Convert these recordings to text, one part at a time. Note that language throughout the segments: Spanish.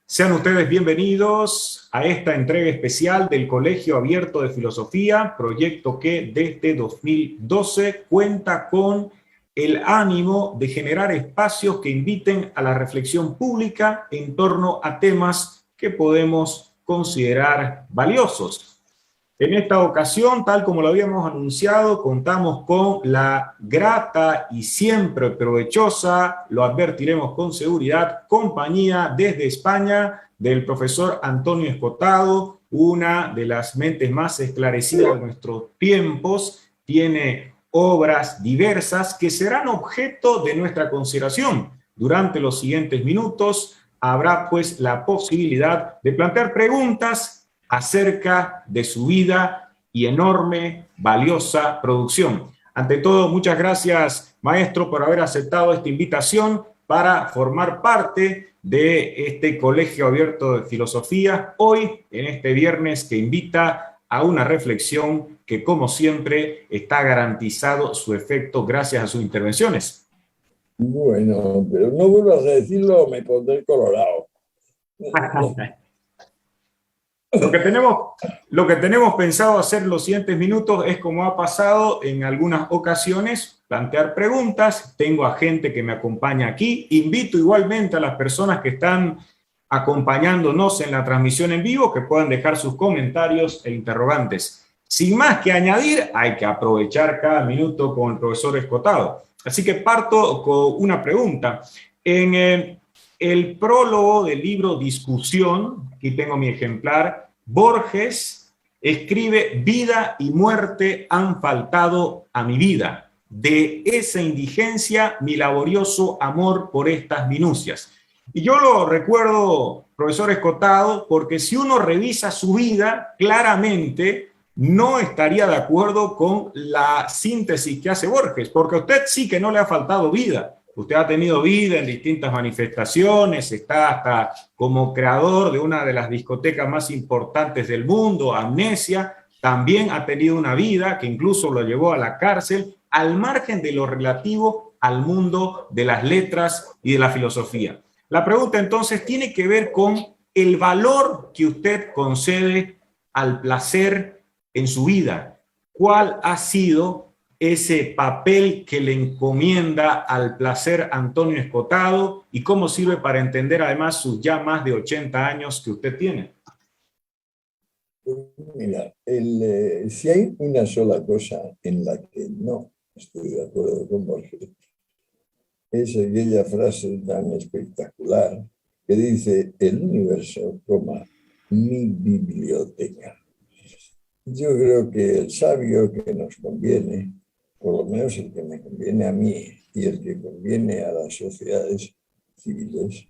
Sean ustedes bienvenidos a esta entrega especial del Colegio Abierto de Filosofía, proyecto que desde 2012 cuenta con el ánimo de generar espacios que inviten a la reflexión pública en torno a temas que podemos considerar valiosos. En esta ocasión, tal como lo habíamos anunciado, contamos con la grata y siempre provechosa, lo advertiremos con seguridad, compañía desde España del profesor Antonio Escotado, una de las mentes más esclarecidas de nuestros tiempos. Tiene obras diversas que serán objeto de nuestra consideración. Durante los siguientes minutos habrá pues la posibilidad de plantear preguntas acerca de su vida y enorme, valiosa producción. Ante todo, muchas gracias, maestro, por haber aceptado esta invitación para formar parte de este Colegio Abierto de Filosofía, hoy, en este viernes que invita a una reflexión que, como siempre, está garantizado su efecto gracias a sus intervenciones. Bueno, pero no vuelvas a decirlo, me pondré colorado. Lo que tenemos pensado hacer los siguientes minutos es, como ha pasado en algunas ocasiones, plantear preguntas. Tengo a gente que me acompaña aquí. Invito igualmente a las personas que están acompañándonos en la transmisión en vivo que puedan dejar sus comentarios e interrogantes. Sin más que añadir, hay que aprovechar cada minuto con el profesor Escotado. Así que parto con una pregunta. En el prólogo del libro Discusión, aquí tengo mi ejemplar, Borges escribe: vida y muerte han faltado a mi vida. De esa indigencia mi laborioso amor por estas minucias. Y yo lo recuerdo, profesor Escotado, porque si uno revisa su vida, claramente no estaría de acuerdo con la síntesis que hace Borges, porque a usted sí que no le ha faltado vida. Usted ha tenido vida en distintas manifestaciones, está hasta como creador de una de las discotecas más importantes del mundo, Amnesia. También ha tenido una vida que incluso lo llevó a la cárcel, al margen de lo relativo al mundo de las letras y de la filosofía. La pregunta entonces tiene que ver con el valor que usted concede al placer en su vida. ¿Cuál ha sido ese papel que le encomienda al placer Antonio Escotado y cómo sirve para entender además sus ya más de 80 años que usted tiene? Mira, si hay una sola cosa en la que no estoy de acuerdo con Borges, es aquella frase tan espectacular que dice: el universo, mi biblioteca. Yo creo que el sabio que nos conviene, por lo menos el que me conviene a mí y el que conviene a las sociedades civiles,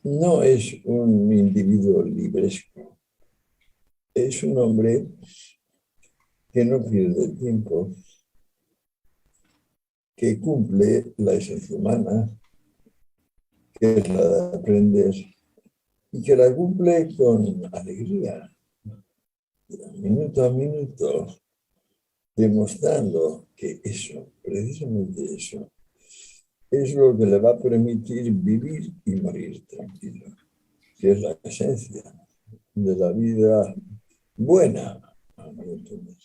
no es un individuo libresco, es un hombre que no pierde tiempo, que cumple la esencia humana, que es la de aprender, y que la cumple con alegría, minuto a minuto, demostrando que eso, precisamente eso, es lo que le va a permitir vivir y morir tranquilo, que es la esencia de la vida buena, a mi entender.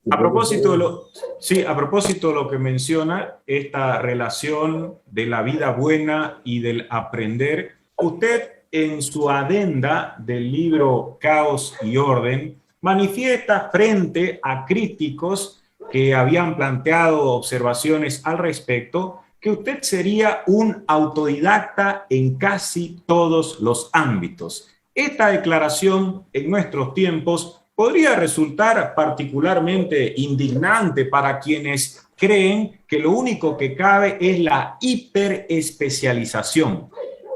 A propósito de lo que menciona, esta relación de la vida buena y del aprender, usted en su adenda del libro Caos y Orden manifiesta frente a críticos que habían planteado observaciones al respecto que usted sería un autodidacta en casi todos los ámbitos. Esta declaración en nuestros tiempos podría resultar particularmente indignante para quienes creen que lo único que cabe es la hiperespecialización.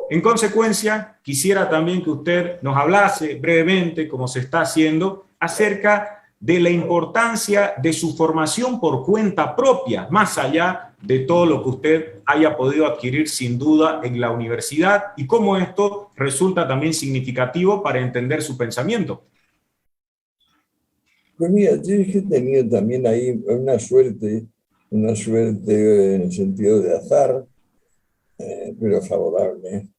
En consecuencia, quisiera también que usted nos hablase brevemente, como se está haciendo, acerca de la importancia de su formación por cuenta propia, más allá de todo lo que usted haya podido adquirir sin duda en la universidad, y cómo esto resulta también significativo para entender su pensamiento. Pues mira, yo es que he tenido también ahí una suerte una suerte en el sentido de azar, pero favorable,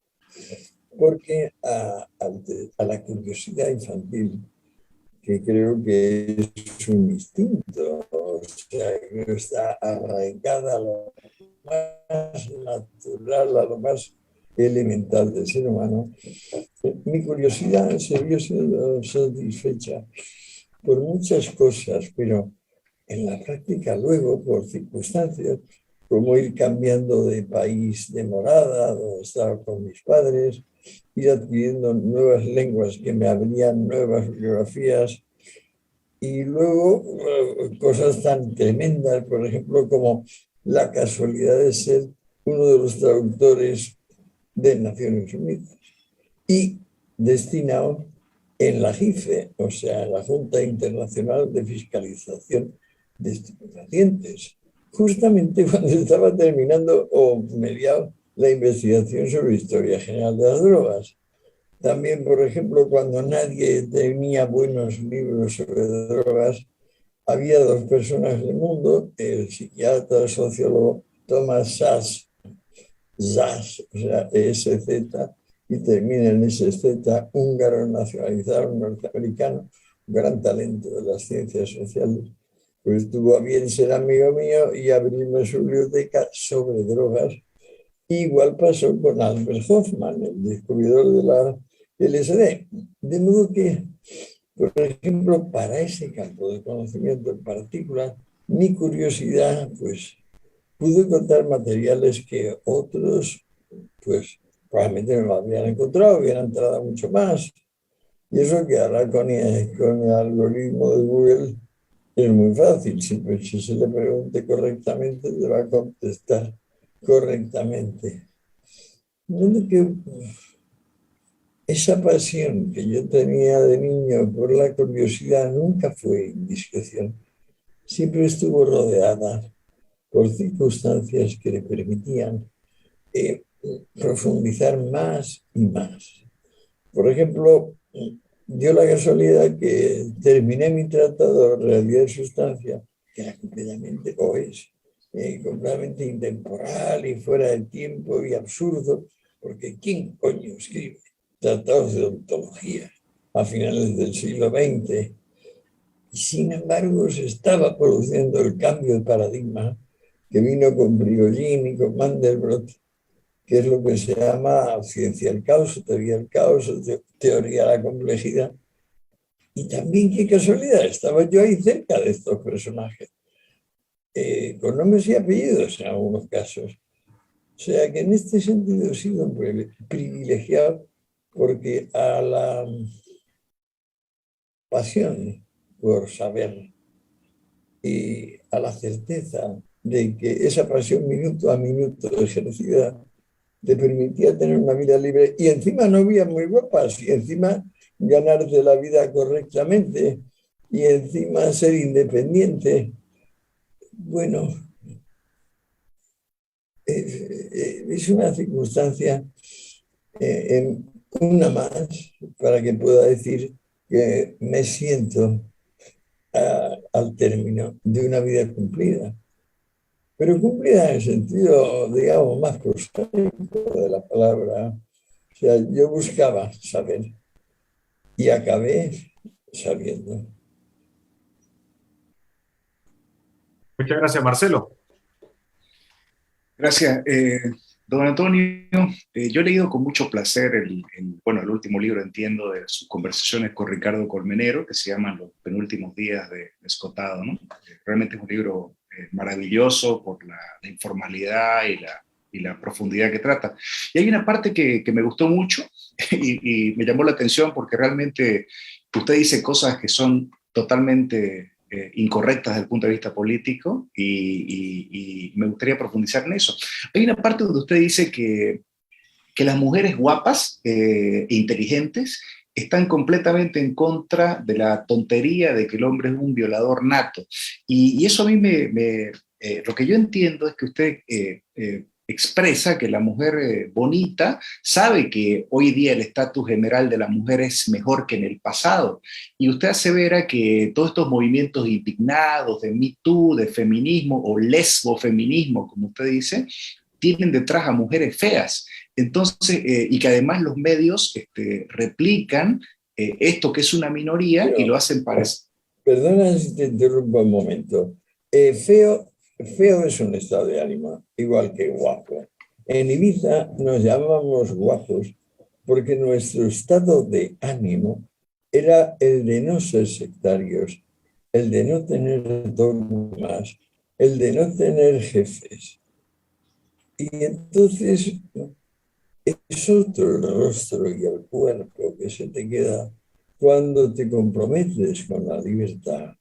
porque a la curiosidad infantil, que creo que es un instinto, o sea, que está arraigada a lo más natural, a lo más elemental del ser humano, mi curiosidad se vio siendo satisfecha por muchas cosas, pero en la práctica luego, por circunstancias, como ir cambiando de país de morada, donde estaba con mis padres, ir adquiriendo nuevas lenguas que me abrían nuevas biografías, y luego cosas tan tremendas, por ejemplo, como la casualidad de ser uno de los traductores de Naciones Unidas y destinado en la JIFE, o sea, la Junta Internacional de Fiscalización de Estupefacientes, justamente cuando estaba terminando o mediado la investigación sobre historia general de las drogas. También, por ejemplo, cuando nadie tenía buenos libros sobre drogas, había dos personas en el mundo, el psiquiatra, sociólogo Thomas Szasz, o sea, ESZ, y termina en SZ, húngaro nacionalizado norteamericano, un gran talento de las ciencias sociales, pues tuvo a bien ser amigo mío y abrirme su biblioteca sobre drogas. Igual pasó con Albert Hoffman, el descubridor de la LSD. De modo que, por ejemplo, para ese campo de conocimiento en particular, mi curiosidad, pues, pudo encontrar materiales que otros, pues, probablemente no lo habrían encontrado, hubieran tardado mucho más. Y eso que ahora con el algoritmo de Google es muy fácil. Si se le pregunte correctamente, te va a contestar correctamente. Que esa pasión que yo tenía de niño por la curiosidad nunca fue indiscreción. Siempre estuvo rodeada por circunstancias que le permitían profundizar más y más. Por ejemplo, dio la casualidad que terminé mi tratado de realidad y sustancia, que era completamente, o es, completamente intemporal y fuera de tiempo y absurdo, porque ¿quién coño escribe tratados de ontología a finales del siglo XX? Y sin embargo se estaba produciendo el cambio de paradigma que vino con Prigogine y con Mandelbrot, que es lo que se llama ciencia del caos, teoría del caos, teoría de la complejidad. Y también, qué casualidad, estaba yo ahí cerca de estos personajes, con nombres y apellidos en algunos casos. O sea que en este sentido he sido privilegiado, porque a la pasión por saber y a la certeza de que esa pasión minuto a minuto ejercida te permitía tener una vida libre y encima novias muy guapas y encima ganarte la vida correctamente y encima ser independiente. Bueno, es una circunstancia, una más, para que pueda decir que me siento al término de una vida cumplida. Pero cumplida en el sentido, digamos, más prosaico de la palabra. O sea, yo buscaba saber y acabé sabiendo. Muchas gracias, Marcelo. Gracias, don Antonio. Yo he leído con mucho placer el último libro, entiendo, de sus conversaciones con Ricardo Colmenero, que se llama Los penúltimos días de Escotado, ¿no? Realmente es un libro maravilloso por la informalidad y la profundidad que trata. Y hay una parte que me gustó mucho y me llamó la atención porque realmente usted dice cosas que son totalmente incorrectas desde el punto de vista político y me gustaría profundizar en eso. Hay una parte donde usted dice que las mujeres guapas e inteligentes están completamente en contra de la tontería de que el hombre es un violador nato. Y eso a mí lo que yo entiendo es que usted expresa que la mujer bonita sabe que hoy día el estatus general de la mujer es mejor que en el pasado. Y usted asevera que todos estos movimientos indignados de Me Too, de feminismo o lesbofeminismo, como usted dice, tienen detrás a mujeres feas. Entonces, y que además los medios replican esto que es una minoría. Pero, y lo hacen parecer. Perdona si te interrumpo un momento. Feo es un estado de ánimo, igual que guapo. En Ibiza nos llamábamos guapos porque nuestro estado de ánimo era el de no ser sectarios, el de no tener dogmas, el de no tener jefes. Y entonces es otro el rostro y el cuerpo que se te queda cuando te comprometes con la libertad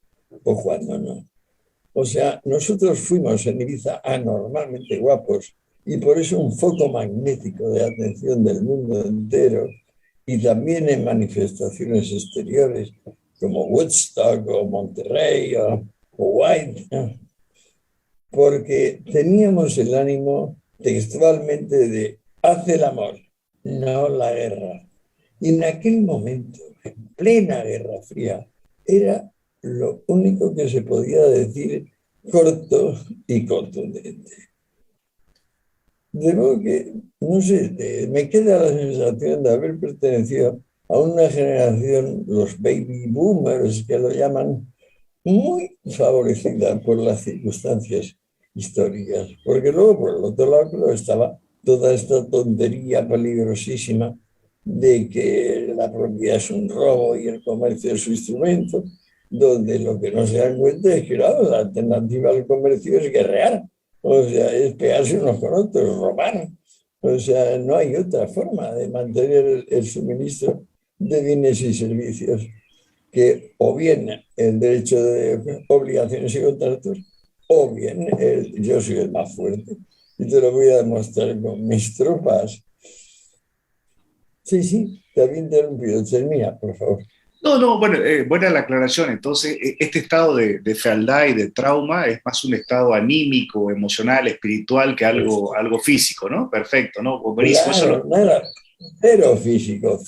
o cuando no. O sea, nosotros fuimos en Ibiza anormalmente guapos y por eso un foco magnético de atención del mundo entero, y también en manifestaciones exteriores como Woodstock o Monterrey o White, ¿no? Porque teníamos el ánimo textualmente de haz el amor, no la guerra. Y en aquel momento, en plena Guerra Fría, era lo único que se podía decir corto y contundente. De modo que, no sé, me queda la sensación de haber pertenecido a una generación, los baby boomers que lo llaman, muy favorecida por las circunstancias históricas, porque luego por el otro lado estaba toda esta tontería peligrosísima de que la propiedad es un robo y el comercio es su instrumento, donde lo que no se dan cuenta es que la alternativa al comercio es guerrear, o sea, es pegarse unos con otros, robar. O sea, no hay otra forma de mantener el suministro de bienes y servicios que o bien el derecho de obligaciones y contratos, o bien yo soy el más fuerte. Y te lo voy a demostrar con mis tropas. Sí, te había interrumpido. Termina, por favor. No, bueno, buena la aclaración. Entonces, este estado de fealdad y de trauma es más un estado anímico, emocional, espiritual que algo físico, ¿no? Perfecto, ¿no? Buenísimo. Claro, nada, cero físico.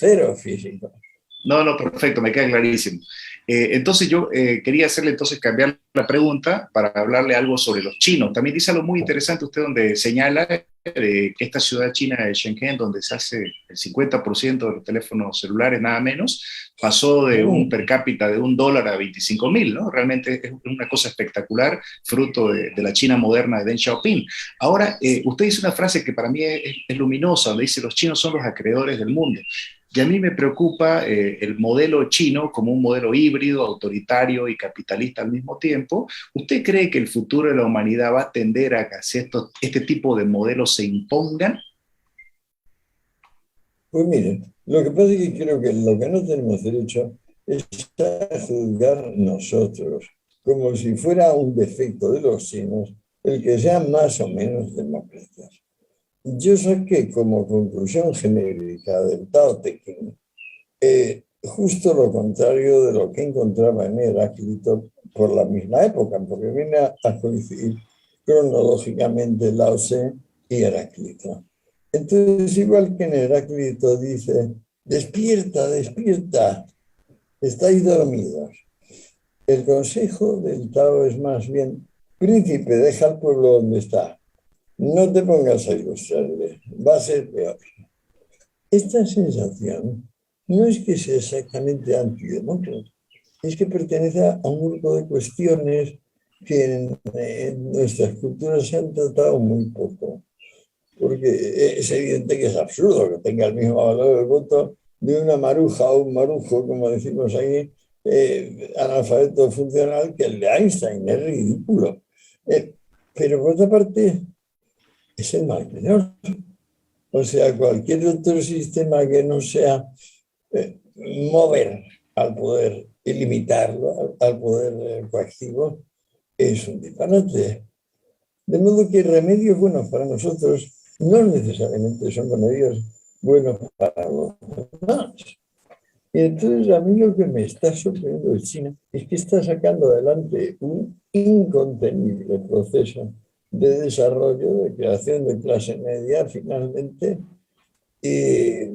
No, perfecto, me queda clarísimo. Entonces yo quería hacerle entonces cambiar la pregunta para hablarle algo sobre los chinos. También dice algo muy interesante usted donde señala que esta ciudad china de Shenzhen, donde se hace el 50% de los teléfonos celulares, nada menos, pasó de un per cápita de $1 a 25.000, ¿no? Realmente es una cosa espectacular, fruto de la China moderna de Deng Xiaoping. Ahora, usted dice una frase que para mí es luminosa, donde dice los chinos son los acreedores del mundo. Y a mí me preocupa el modelo chino como un modelo híbrido, autoritario y capitalista al mismo tiempo. ¿Usted cree que el futuro de la humanidad va a tender a que este tipo de modelos se impongan? Pues miren, lo que pasa es que creo que lo que no tenemos derecho es a juzgar nosotros como si fuera un defecto de los chinos el que sean más o menos demócratas. Yo saqué como conclusión genérica del Tao Te Ching justo lo contrario de lo que encontraba en Heráclito por la misma época, porque viene a coincidir cronológicamente Lao Tse y Heráclito. Entonces, igual que en Heráclito dice, despierta, estáis dormidos. El consejo del Tao es más bien, príncipe, deja al pueblo donde está. No te pongas a ilustrarle, va a ser peor. Esta sensación no es que sea exactamente antidemócrata, es que pertenece a un grupo de cuestiones que en nuestras culturas se han tratado muy poco, porque es evidente que es absurdo que tenga el mismo valor el voto de una maruja o un marujo, como decimos ahí, analfabeto funcional, que el de Einstein. Es ridículo. Pero por otra parte, es el mal menor. O sea, cualquier otro sistema que no sea mover al poder y limitarlo, al poder coactivo, es un disparate. De modo que remedios buenos para nosotros no necesariamente son remedios buenos para los demás. Y entonces a mí lo que me está sorprendiendo de China es que está sacando adelante un incontenible proceso de desarrollo, de creación de clase media, finalmente, y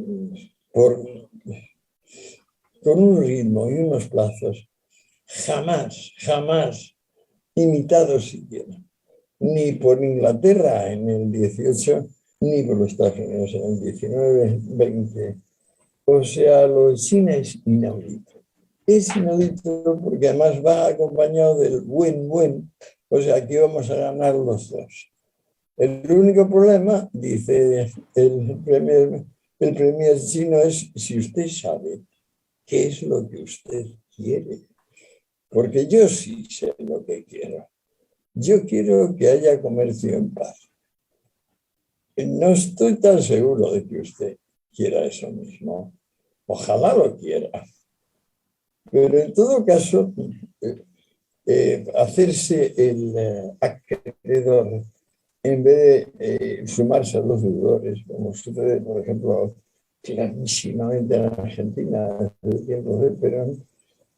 con un ritmo y unos plazos jamás imitados siquiera, ni por Inglaterra en el 18, ni por los Estados Unidos en el 19, 20. O sea, lo de China es inaudito. Es inaudito porque además va acompañado del win-win, o sea, aquí vamos a ganar los dos. El único problema, dice el premier chino, es si usted sabe qué es lo que usted quiere. Porque yo sí sé lo que quiero. Yo quiero que haya comercio en paz. No estoy tan seguro de que usted quiera eso mismo. Ojalá lo quiera. Pero en todo caso, hacerse el acreedor en vez de sumarse a los deudores, como sucede, por ejemplo, clarísimamente en Argentina, desde el tiempo de Perón,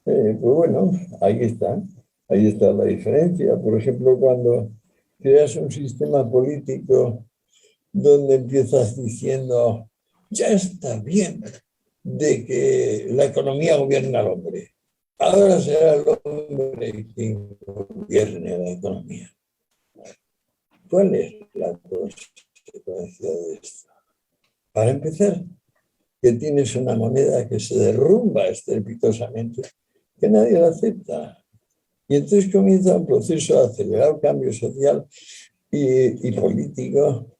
pues bueno, ahí está la diferencia. Por ejemplo, cuando creas un sistema político donde empiezas diciendo, ya está bien de que la economía gobierne al hombre, ahora será el hombre quien gobierne la economía. ¿Cuál es la consecuencia de esto? Para empezar, que tienes una moneda que se derrumba estrepitosamente, que nadie la acepta. Y entonces comienza un proceso de acelerado cambio social y político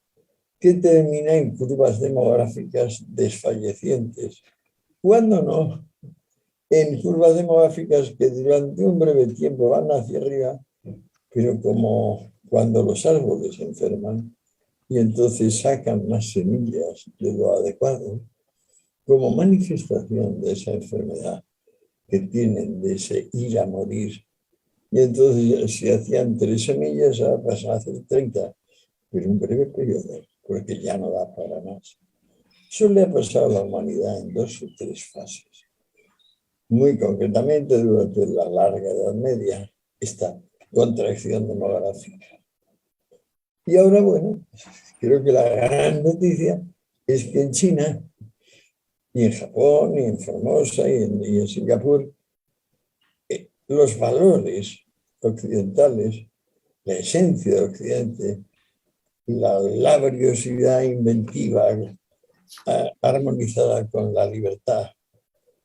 que termina en curvas demográficas desfallecientes. ¿Cuándo no? En curvas demográficas que durante un breve tiempo van hacia arriba, pero como cuando los árboles se enferman y entonces sacan más semillas de lo adecuado, como manifestación de esa enfermedad que tienen de ese ir a morir. Y entonces si hacían 3 semillas, ahora pasan a hacer 30, pero un breve periodo, porque ya no da para más. Eso le ha pasado a la humanidad en 2 o 3 fases. Muy concretamente, durante la larga Edad Media, esta contracción demográfica. Y ahora, bueno, creo que la gran noticia es que en China, y en Japón, y en Formosa, y en Singapur, los valores occidentales, la esencia de Occidente, la laboriosidad inventiva armonizada con la libertad,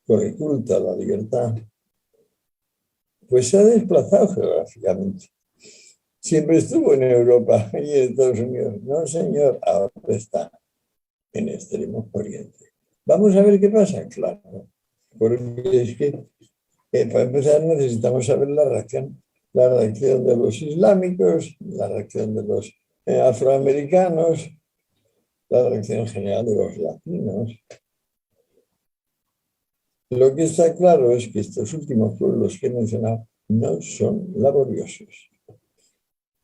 con el culto a la libertad, pues se ha desplazado geográficamente. Siempre estuvo en Europa y en Estados Unidos. No, señor, ahora está en Extremo Oriente. Vamos a ver qué pasa, claro. Porque es que, para empezar, necesitamos saber la reacción de los islámicos, la reacción de los afroamericanos, la reacción general de los latinos. Lo que está claro es que estos últimos pueblos que he mencionado no son laboriosos.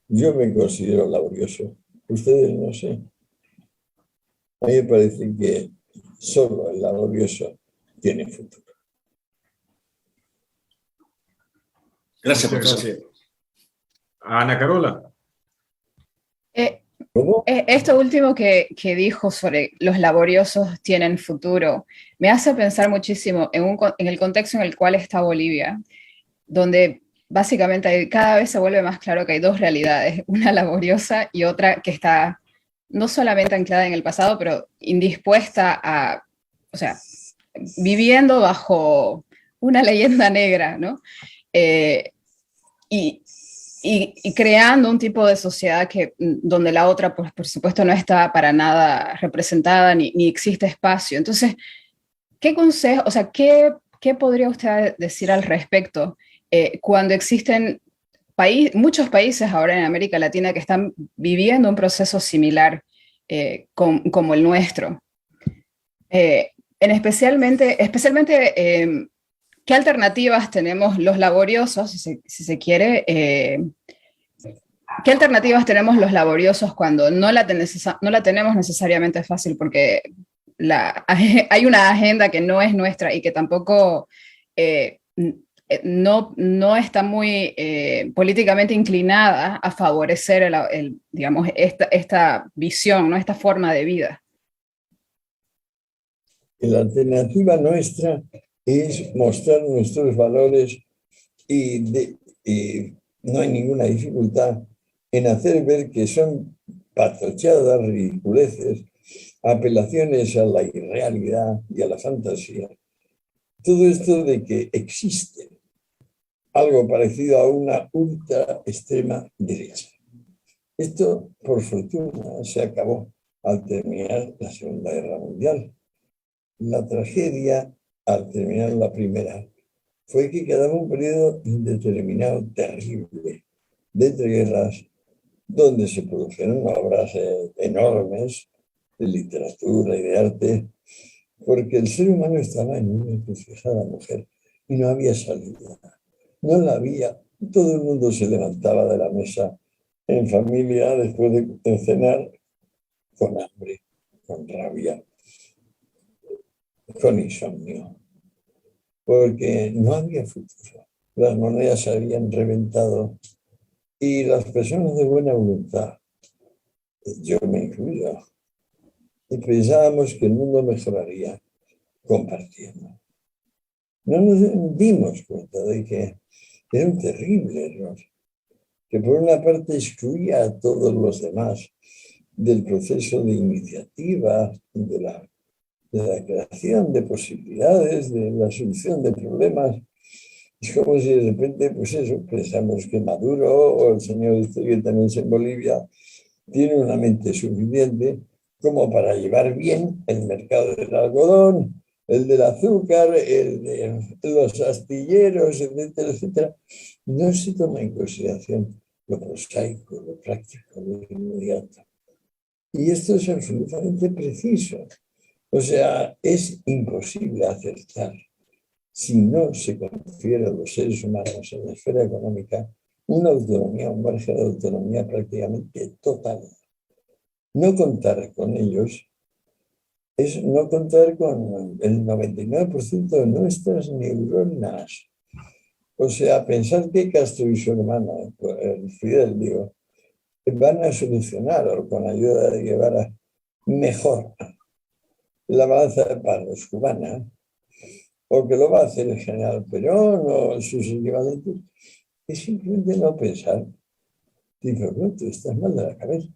Yo me considero laborioso, ustedes no sé. A mí me parece que solo el laborioso tiene futuro. Gracias, Muchas profesor. gracias. Ana Carola. ¿Cómo? Esto último que dijo sobre los laboriosos tienen futuro, me hace pensar muchísimo en el contexto en el cual está Bolivia, donde básicamente cada vez se vuelve más claro que hay 2 realidades, una laboriosa y otra que está no solamente anclada en el pasado, pero indispuesta a, o sea, viviendo bajo una leyenda negra, ¿no? Y creando un tipo de sociedad donde la otra, pues, por supuesto, no está para nada representada ni existe espacio. Entonces, ¿qué consejo, o sea, qué podría usted decir al respecto cuando existen muchos países ahora en América Latina que están viviendo un proceso similar como el nuestro? Especialmente ¿qué alternativas tenemos los laboriosos, si se quiere? ¿Qué alternativas tenemos los laboriosos cuando no la tenemos necesariamente fácil? Porque hay una agenda que no es nuestra y que tampoco no está muy políticamente inclinada a favorecer digamos, esta visión, ¿no? Esta forma de vida. La alternativa nuestra es mostrar nuestros valores y no hay ninguna dificultad en hacer ver que son patochadas, ridiculeces, apelaciones a la irrealidad y a la fantasía. Todo esto de que existe algo parecido a una ultra extrema derecha. Esto, por fortuna, se acabó al terminar la Segunda Guerra Mundial. La tragedia, al terminar la Primera, fue que quedaba un periodo indeterminado terrible de entreguerras, donde se produjeron obras enormes de literatura y de arte, porque el ser humano estaba en una encrucijada, mujer, y no había salida. No la había. Todo el mundo se levantaba de la mesa en familia después de cenar con hambre, con rabia, con insomnio, porque no había futuro. Las monedas se habían reventado y las personas de buena voluntad, yo me incluyo, y pensábamos que el mundo mejoraría compartiendo. No nos dimos cuenta de que era un terrible error, que por una parte excluía a todos los demás del proceso de iniciativa, de la creación de posibilidades, de la solución de problemas. Es como si de repente, pues eso, pensamos que Maduro o el señor que también en Bolivia tiene una mente suficiente como para llevar bien el mercado del algodón, el del azúcar, el de los astilleros, etcétera, etcétera. No se toma en consideración lo prosaico, lo práctico, lo inmediato. Y esto es absolutamente preciso. O sea, es imposible acertar si no se confiere a los seres humanos en la esfera económica una autonomía, un margen de autonomía prácticamente total. No contar con ellos es no contar con el 99% de nuestras neuronas. O sea, pensar que Castro y su hermano, Fidel, digo, van a solucionar o con ayuda de Guevara mejor la balanza de pagos cubana, o que lo va a hacer el general Perón o sus equivalentes, es simplemente no pensar. Digo, no, tú estás mal de la cabeza.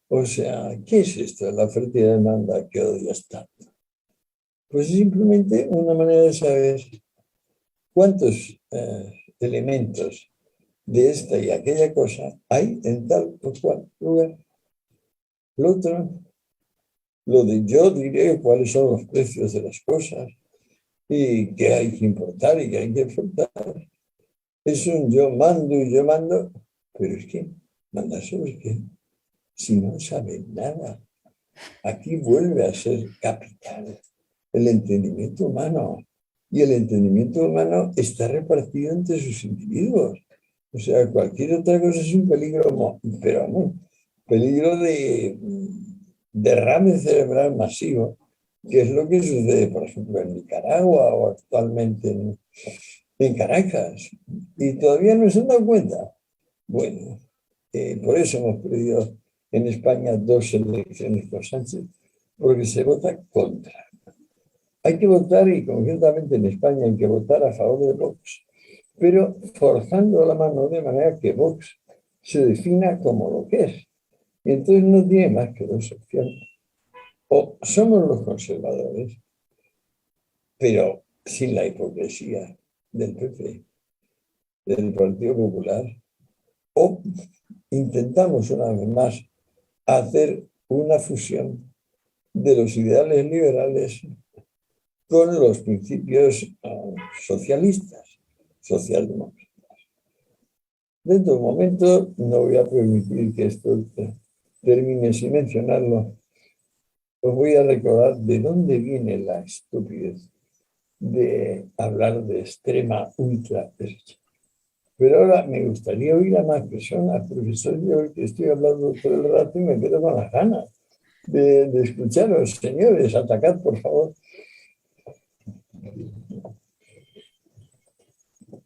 O sea, ¿qué es esto? La oferta y la demanda que odias tanto. Pues es simplemente una manera de saber cuántos elementos de esta y aquella cosa hay en tal o cual lugar. Lo otro, lo de yo diré cuáles son los precios de las cosas y qué hay que importar y qué hay que exportar. Es un yo mando, pero es que mandar sobre qué, si no sabe nada. Aquí vuelve a ser capital el entendimiento humano. Y el entendimiento humano está repartido entre sus individuos. O sea, cualquier otra cosa es un peligro, pero no, peligro de derrame cerebral masivo, que es lo que sucede, por ejemplo, en Nicaragua o actualmente en Caracas. Y todavía no se han dado cuenta. Bueno, por eso hemos perdido en España 2 elecciones con Sánchez, porque se vota contra. Hay que votar, y concretamente en España hay que votar a favor de Vox, pero forzando la mano de manera que Vox se defina como lo que es. Y entonces no tiene más que dos opciones. O somos los conservadores, pero sin la hipocresía del PP, del Partido Popular, o intentamos una vez más hacer una fusión de los ideales liberales con los principios socialistas, socialdemócratas. Dentro de un momento, no voy a permitir que esto termine sin mencionarlo, os voy a recordar de dónde viene la estupidez de hablar de extrema ultra derecha. Pero ahora me gustaría oír a más personas, profesor, yo que estoy hablando todo el rato y me quedo con las ganas de escucharos. Señores, atacad, por favor.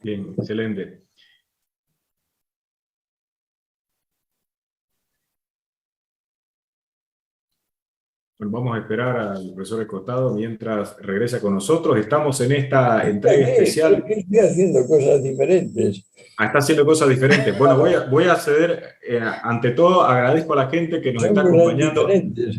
Bien, excelente. Bueno, vamos a esperar al profesor Escotado mientras regresa con nosotros. Estamos en esta entrega especial. ¿Por qué estoy haciendo cosas diferentes? Está haciendo cosas diferentes. Bueno, voy a ceder, ante todo, agradezco a la gente que nos Son está cosas acompañando. diferentes.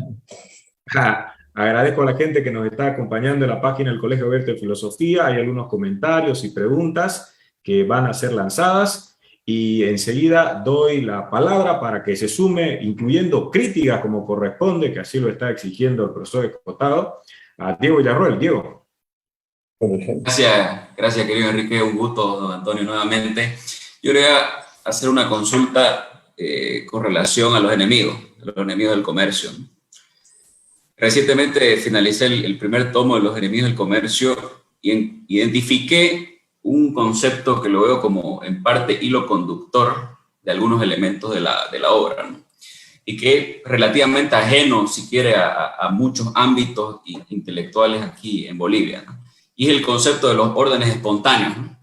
Agradezco a la gente que nos está acompañando en la página del Colegio Abierto de Filosofía. Hay algunos comentarios y preguntas que van a ser lanzadas. Y enseguida doy la palabra para que se sume, incluyendo críticas como corresponde, que así lo está exigiendo el profesor Escotado, a Diego Villarroel. Diego. Por ejemplo. Gracias querido Enrique, un gusto, don Antonio, nuevamente. Yo quería hacer una consulta con relación a los enemigos del comercio. Recientemente finalicé el primer tomo de Los enemigos del comercio y identifiqué un concepto que lo veo como en parte hilo conductor de algunos elementos de la obra, ¿no? Y que es relativamente ajeno, si quiere, a muchos ámbitos intelectuales aquí en Bolivia, ¿no? Y es el concepto de los órdenes espontáneos, ¿no?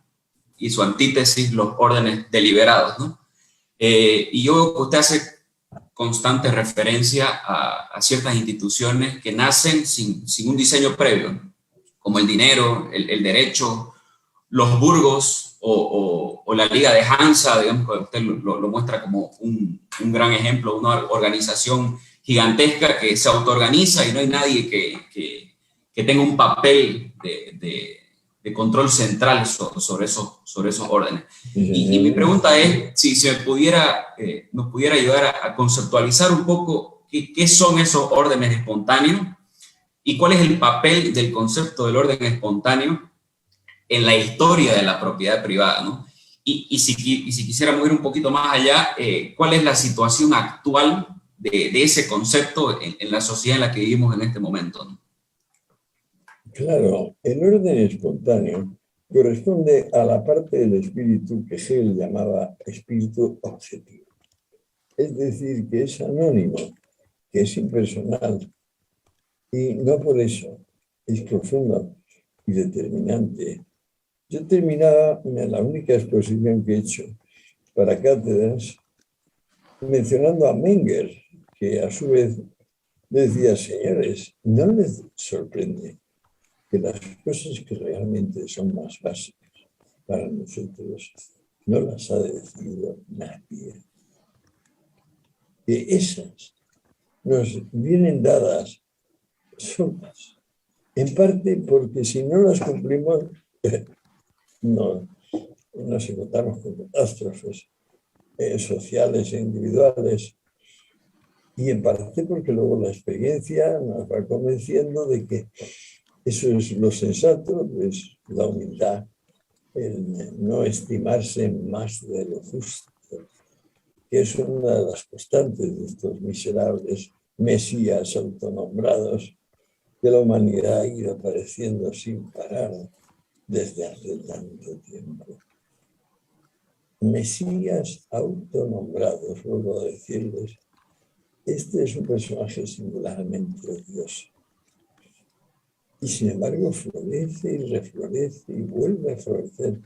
Y su antítesis, los órdenes deliberados, ¿no? Y yo veo que usted hace constante referencia a ciertas instituciones que nacen sin un diseño previo, ¿no? Como el dinero, el derecho, los burgos o la Liga de Hansa, digamos, que usted lo muestra como un gran ejemplo, una organización gigantesca que se autoorganiza y no hay nadie que tenga un papel de control central sobre esos órdenes. Y mi pregunta es si nos pudiera ayudar a conceptualizar un poco qué son esos órdenes espontáneos y cuál es el papel del concepto del orden espontáneo en la historia de la propiedad privada, ¿no? Y si quisiéramos ir un poquito más allá, ¿cuál es la situación actual de ese concepto en la sociedad en la que vivimos en este momento, ¿no? Claro, el orden espontáneo corresponde a la parte del espíritu que Hegel llamaba espíritu objetivo. Es decir, que es anónimo, que es impersonal, y no por eso es profundo y determinante. Yo terminaba la única exposición que he hecho para cátedras mencionando a Menger, que a su vez decía, señores, ¿no les sorprende que las cosas que realmente son más básicas para nosotros no las ha decidido nadie? Que esas nos vienen dadas solas, en parte porque si no las cumplimos, nos encontramos con catástrofes sociales e individuales, y en parte porque luego la experiencia nos va convenciendo de que eso es lo sensato, pues la humildad, el no estimarse más de lo justo, que es una de las constantes de estos miserables mesías autonombrados que la humanidad ha ido apareciendo sin parar desde hace tanto tiempo. Mesías autonombrados, vuelvo a decirles, este es un personaje singularmente odioso. Y sin embargo florece y reflorece y vuelve a florecer.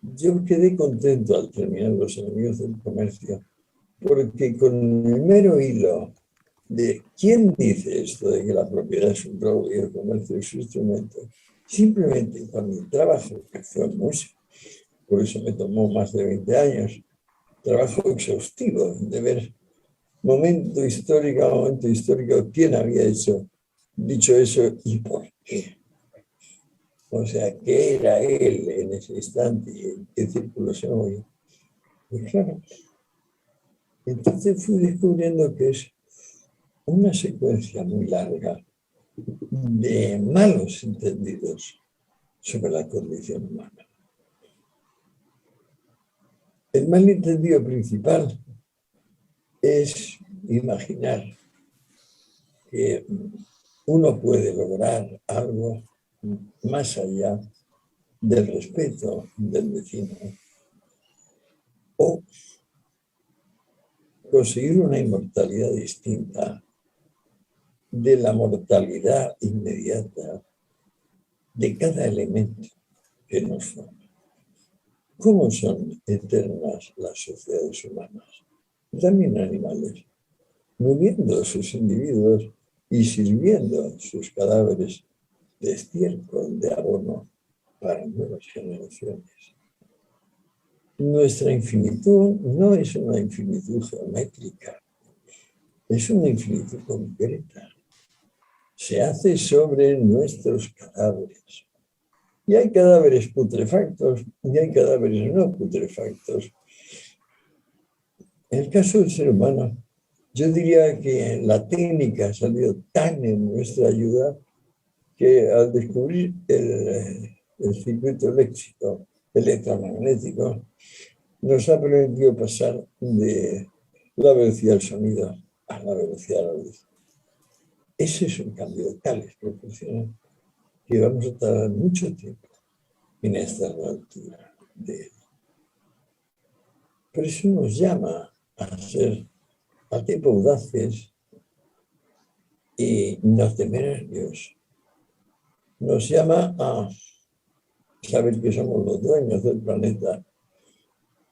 Yo quedé contento al terminar Los enemigos del comercio, porque con el mero hilo de quién dice esto de que la propiedad es un robo y el comercio es su instrumento, simplemente con mi trabajo, que fue mucho, por eso me tomó más de 20 años, trabajo exhaustivo de ver momento histórico a momento histórico quién había dicho eso y por qué. O sea, ¿qué era él en ese instante y en qué círculo se movía? Y claro, entonces fui descubriendo que es una secuencia muy larga de malos entendidos sobre la condición humana. El malentendido principal es imaginar que uno puede lograr algo más allá del respeto del vecino o conseguir una inmortalidad distinta de la mortalidad inmediata de cada elemento que nos forma. ¿Cómo son eternas las sociedades humanas? También animales, moviendo sus individuos y sirviendo sus cadáveres de estiércol, de abono para nuevas generaciones. Nuestra infinitud no es una infinitud geométrica, es una infinitud concreta. Se hace sobre nuestros cadáveres. Y hay cadáveres putrefactos y hay cadáveres no putrefactos. En el caso del ser humano, yo diría que la técnica ha salido tan en nuestra ayuda que al descubrir el circuito electromagnético, nos ha permitido pasar de la velocidad del sonido a la velocidad de la luz. Ese es un cambio de tales proporciones que vamos a tardar mucho tiempo en esta altura de él. Por eso nos llama a ser al tiempo audaces y no temerarios. Nos llama a saber que somos los dueños del planeta,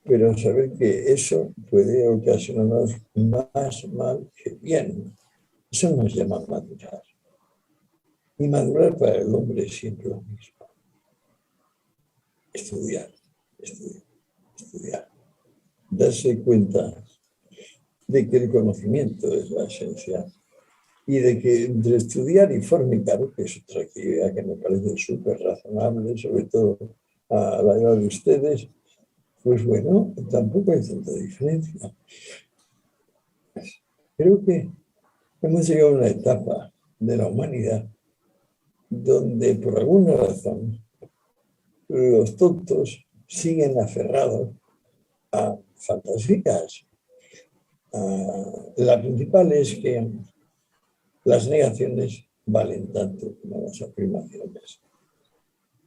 pero saber que eso puede ocasionarnos más mal que bien. Eso nos llama a madurar. Y madurar para el hombre es siempre lo mismo. Estudiar, estudiar, estudiar. Darse cuenta de que el conocimiento es la esencia y de que entre estudiar y formicar, que es otra actividad que me parece súper razonable, sobre todo a la edad de ustedes, pues bueno, tampoco hay tanta diferencia. Creo que hemos llegado a una etapa de la humanidad donde por alguna razón los tontos siguen aferrados a fantasías. La principal es que las negaciones valen tanto como las afirmaciones.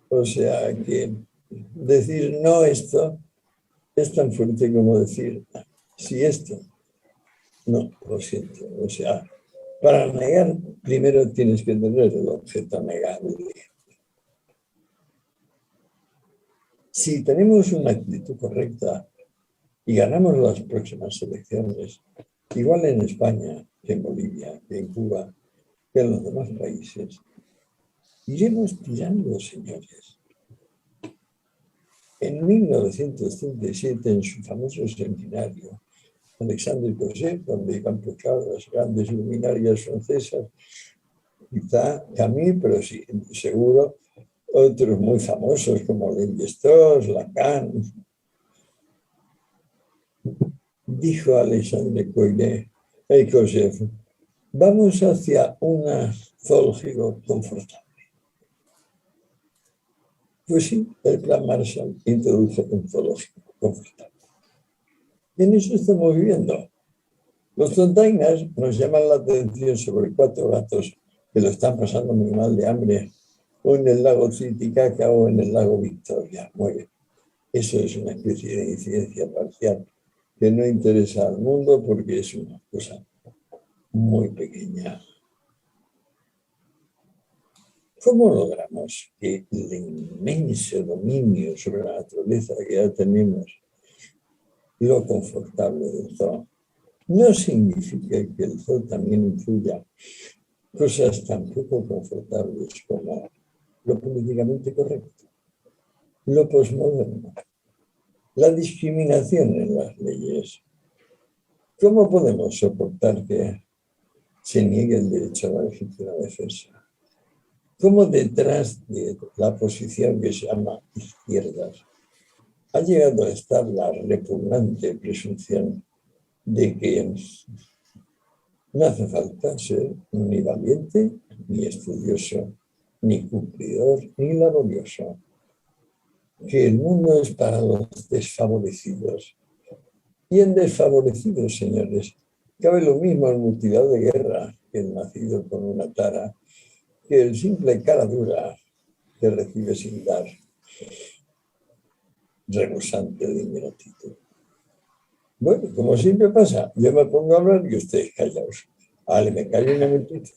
O sea que decir no esto es tan fuerte como decir sí esto. No, lo siento. O sea, para negar primero tienes que tener el objeto negable. Si tenemos una actitud correcta y ganamos las próximas elecciones, igual en España, que en Bolivia, que en Cuba, que en los demás países, iremos tirando, señores. En 1937, en su famoso seminario, Alexandre Cosset, donde han puesto las grandes luminarias francesas, quizá Camus, pero sí, seguro, otros muy famosos como Lévi-Strauss, Lacan. Dijo Alexandre Cosset, vamos hacia un zoológico confortable. Pues sí, el plan Marshall introdujo un zoológico confortable. Y en eso estamos viviendo. Los tontainas nos llaman la atención sobre 4 gatos que lo están pasando muy mal de hambre, o en el lago Titicaca o en el lago Victoria. Muy bien. Eso es una especie de incidencia parcial que no interesa al mundo porque es una cosa muy pequeña. ¿Cómo logramos que el inmenso dominio sobre la naturaleza que ya tenemos, lo confortable del zoo, no significa que el zoo también incluya cosas tan poco confortables como lo políticamente correcto, lo posmoderno, la discriminación en las leyes? ¿Cómo podemos soportar que se niegue el derecho a la legítima defensa? ¿Cómo detrás de la posición que se llama izquierdas ha llegado a estar la repugnante presunción de que no hace falta ser ni valiente, ni estudioso, ni cumplidor, ni laborioso? Que el mundo es para los desfavorecidos. Y en desfavorecidos, señores, cabe lo mismo el mutilado de guerra que el nacido con una tara, que el simple cara dura que recibe sin dar, rebosante de ingratitud. Bueno, como siempre pasa, yo me pongo a hablar y ustedes callaos. Vale, me callo un momentito.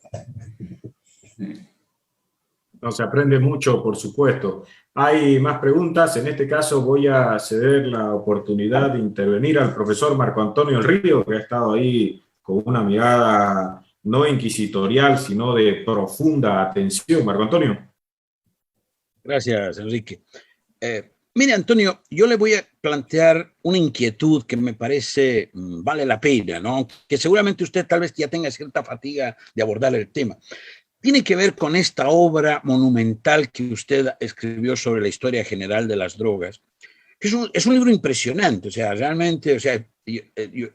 No, se aprende mucho, por supuesto. Hay más preguntas. En este caso voy a ceder la oportunidad de intervenir al profesor Marco Antonio El Río, que ha estado ahí con una mirada no inquisitorial, sino de profunda atención. Marco Antonio. Gracias, Enrique. Mire, Antonio, yo le voy a plantear una inquietud que me parece vale la pena, ¿no? Que seguramente usted tal vez ya tenga cierta fatiga de abordar el tema. Tiene que ver con esta obra monumental que usted escribió sobre la historia general de las drogas. Es un libro impresionante, o sea, realmente, o sea, yo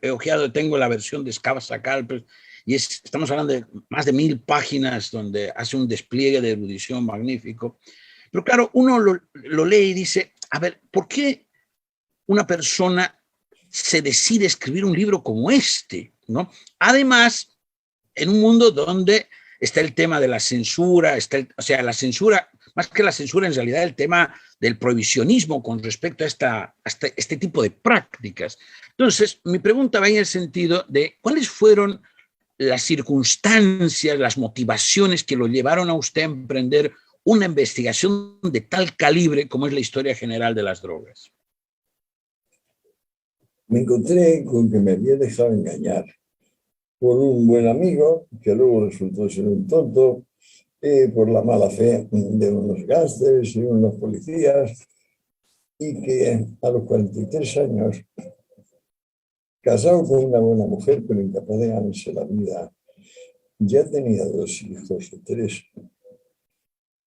he ojeado, tengo la versión de Escabasa Calpers, y estamos hablando de más de 1000 páginas donde hace un despliegue de erudición magnífico. Pero claro, uno lo lee y dice, a ver, ¿por qué una persona se decide escribir un libro como este, ¿no? Además, en un mundo donde está el tema de la censura, o sea, la censura, más que la censura, en realidad el tema del prohibicionismo con respecto a este tipo de prácticas. Entonces, mi pregunta va en el sentido de cuáles fueron las circunstancias, las motivaciones que lo llevaron a usted a emprender una investigación de tal calibre como es la historia general de las drogas. Me encontré con que me había dejado engañar por un buen amigo, que luego resultó ser un tonto, por la mala fe de unos gángsters y unos policías, y que a los 43 años, casado con una buena mujer, pero incapaz de ganarse la vida, ya tenía 2 hijos o 3,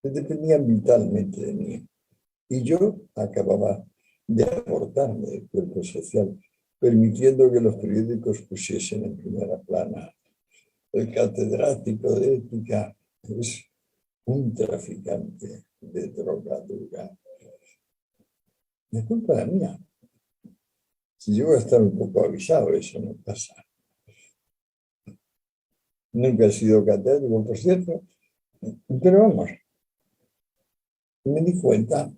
que dependían vitalmente de mí. Y yo acababa de aportarme del cuerpo social, permitiendo que los periódicos pusiesen en primera plana: el catedrático de ética es un traficante de droga dura. Es culpa mía. Si yo voy a estar un poco avisado, eso no pasa. Nunca he sido catedrático, por cierto, pero vamos, me di cuenta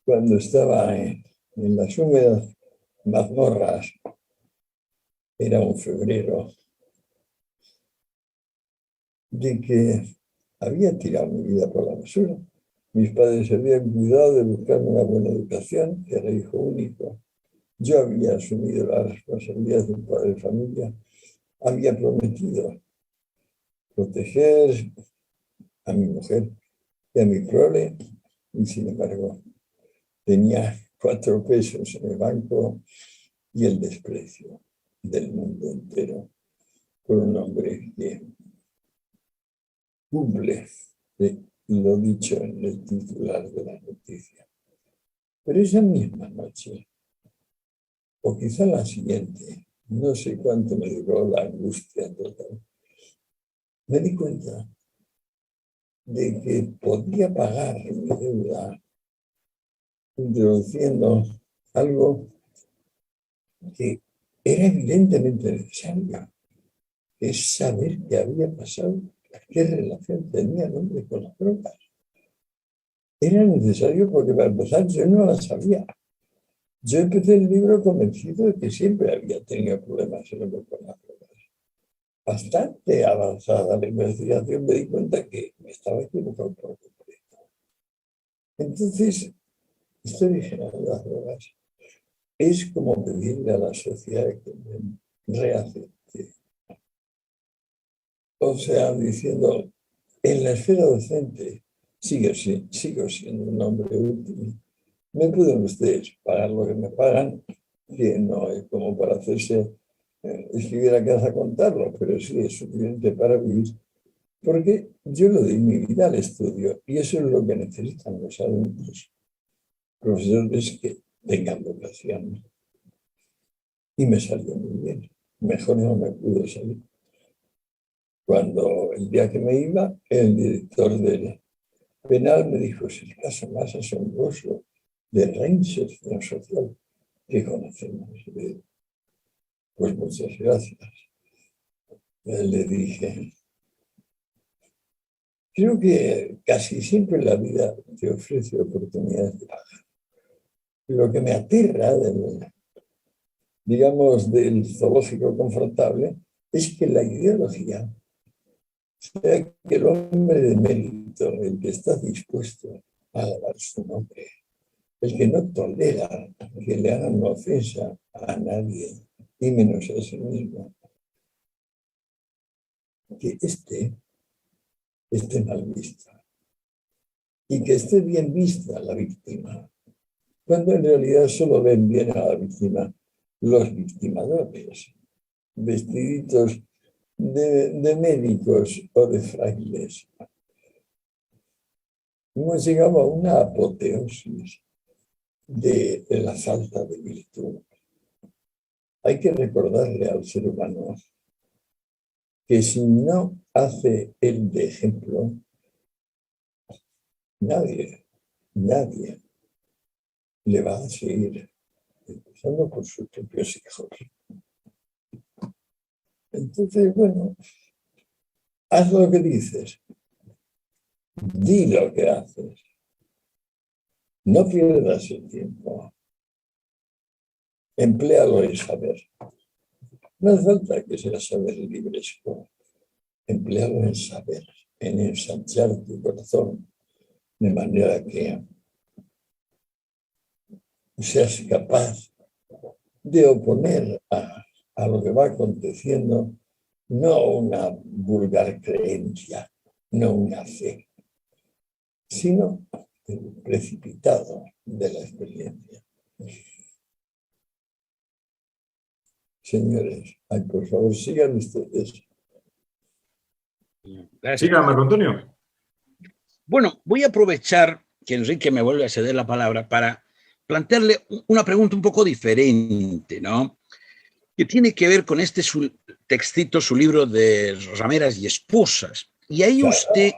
cuando estaba en las húmedas mazmorras, era un febrero, de que había tirado mi vida por la basura. Mis padres habían cuidado de buscarme una buena educación, era hijo único. Yo había asumido la responsabilidad de un padre de familia, había prometido proteger a mi mujer y a mi prole, y sin embargo tenía 4 pesos en el banco y el desprecio del mundo entero por un hombre que cumple lo dicho en el titular de la noticia. Pero esa misma noche, o quizá la siguiente, no sé cuánto me duró la angustia total, me di cuenta de que podía pagar mi deuda introduciendo algo que era evidentemente necesario, que es saber qué había pasado, qué relación tenía el hombre con las drogas. Era necesario porque, para empezar, yo no la sabía. Yo empecé el libro convencido de que siempre había tenido problemas el hombre con las drogas. Bastante avanzada la investigación, me di cuenta que me estaba equivocando por completo. Entonces, historia general de las drogas es como pedirle a la sociedad que me reacepte. O sea, diciendo, en la esfera docente sigo siendo un hombre útil. Me pueden ustedes pagar lo que me pagan, que no es como para hacerse escribir a casa a contarlo, pero sí es suficiente para vivir, porque yo lo di mi vida al estudio y eso es lo que necesitan los alumnos, profesores que tengan vocación. Y me salió muy bien, mejor no me pudo salir. Cuando el día que me iba, el director del penal me dijo: es el caso más asombroso de reinserción social que conocemos. Pues muchas gracias. Le dije: creo que casi siempre la vida te ofrece oportunidades de pagar. Lo que me aterra del zoológico confortable es que la ideología sea que el hombre de mérito, el que está dispuesto alabar su nombre. El que no tolera que le hagan una ofensa a nadie, y menos a sí mismo, que esté mal vista y que esté bien vista la víctima, cuando en realidad solo ven bien a la víctima los victimadores, vestiditos de médicos o de frailes. Hemos llegado a una apoteosis de la falta de virtud. Hay que recordarle al ser humano que si no hace el de ejemplo, nadie le va a seguir, empezando por sus propios hijos. Entonces, bueno, haz lo que dices, di lo que haces, no pierdas el tiempo, empléalo en saber. No hace falta que sea saber libresco, empléalo en saber, en ensanchar tu corazón, de manera que seas capaz de oponer a lo que va aconteciendo, no una vulgar creencia, no una fe, sino el precipitado de la experiencia. Señores, por favor, sigan ustedes. Gracias. Siga, Marco Antonio. Bueno, voy a aprovechar que Enrique me vuelve a ceder la palabra para plantearle una pregunta un poco diferente, ¿no? Que tiene que ver con su textito, su libro de Rameras y Esposas. Y ahí usted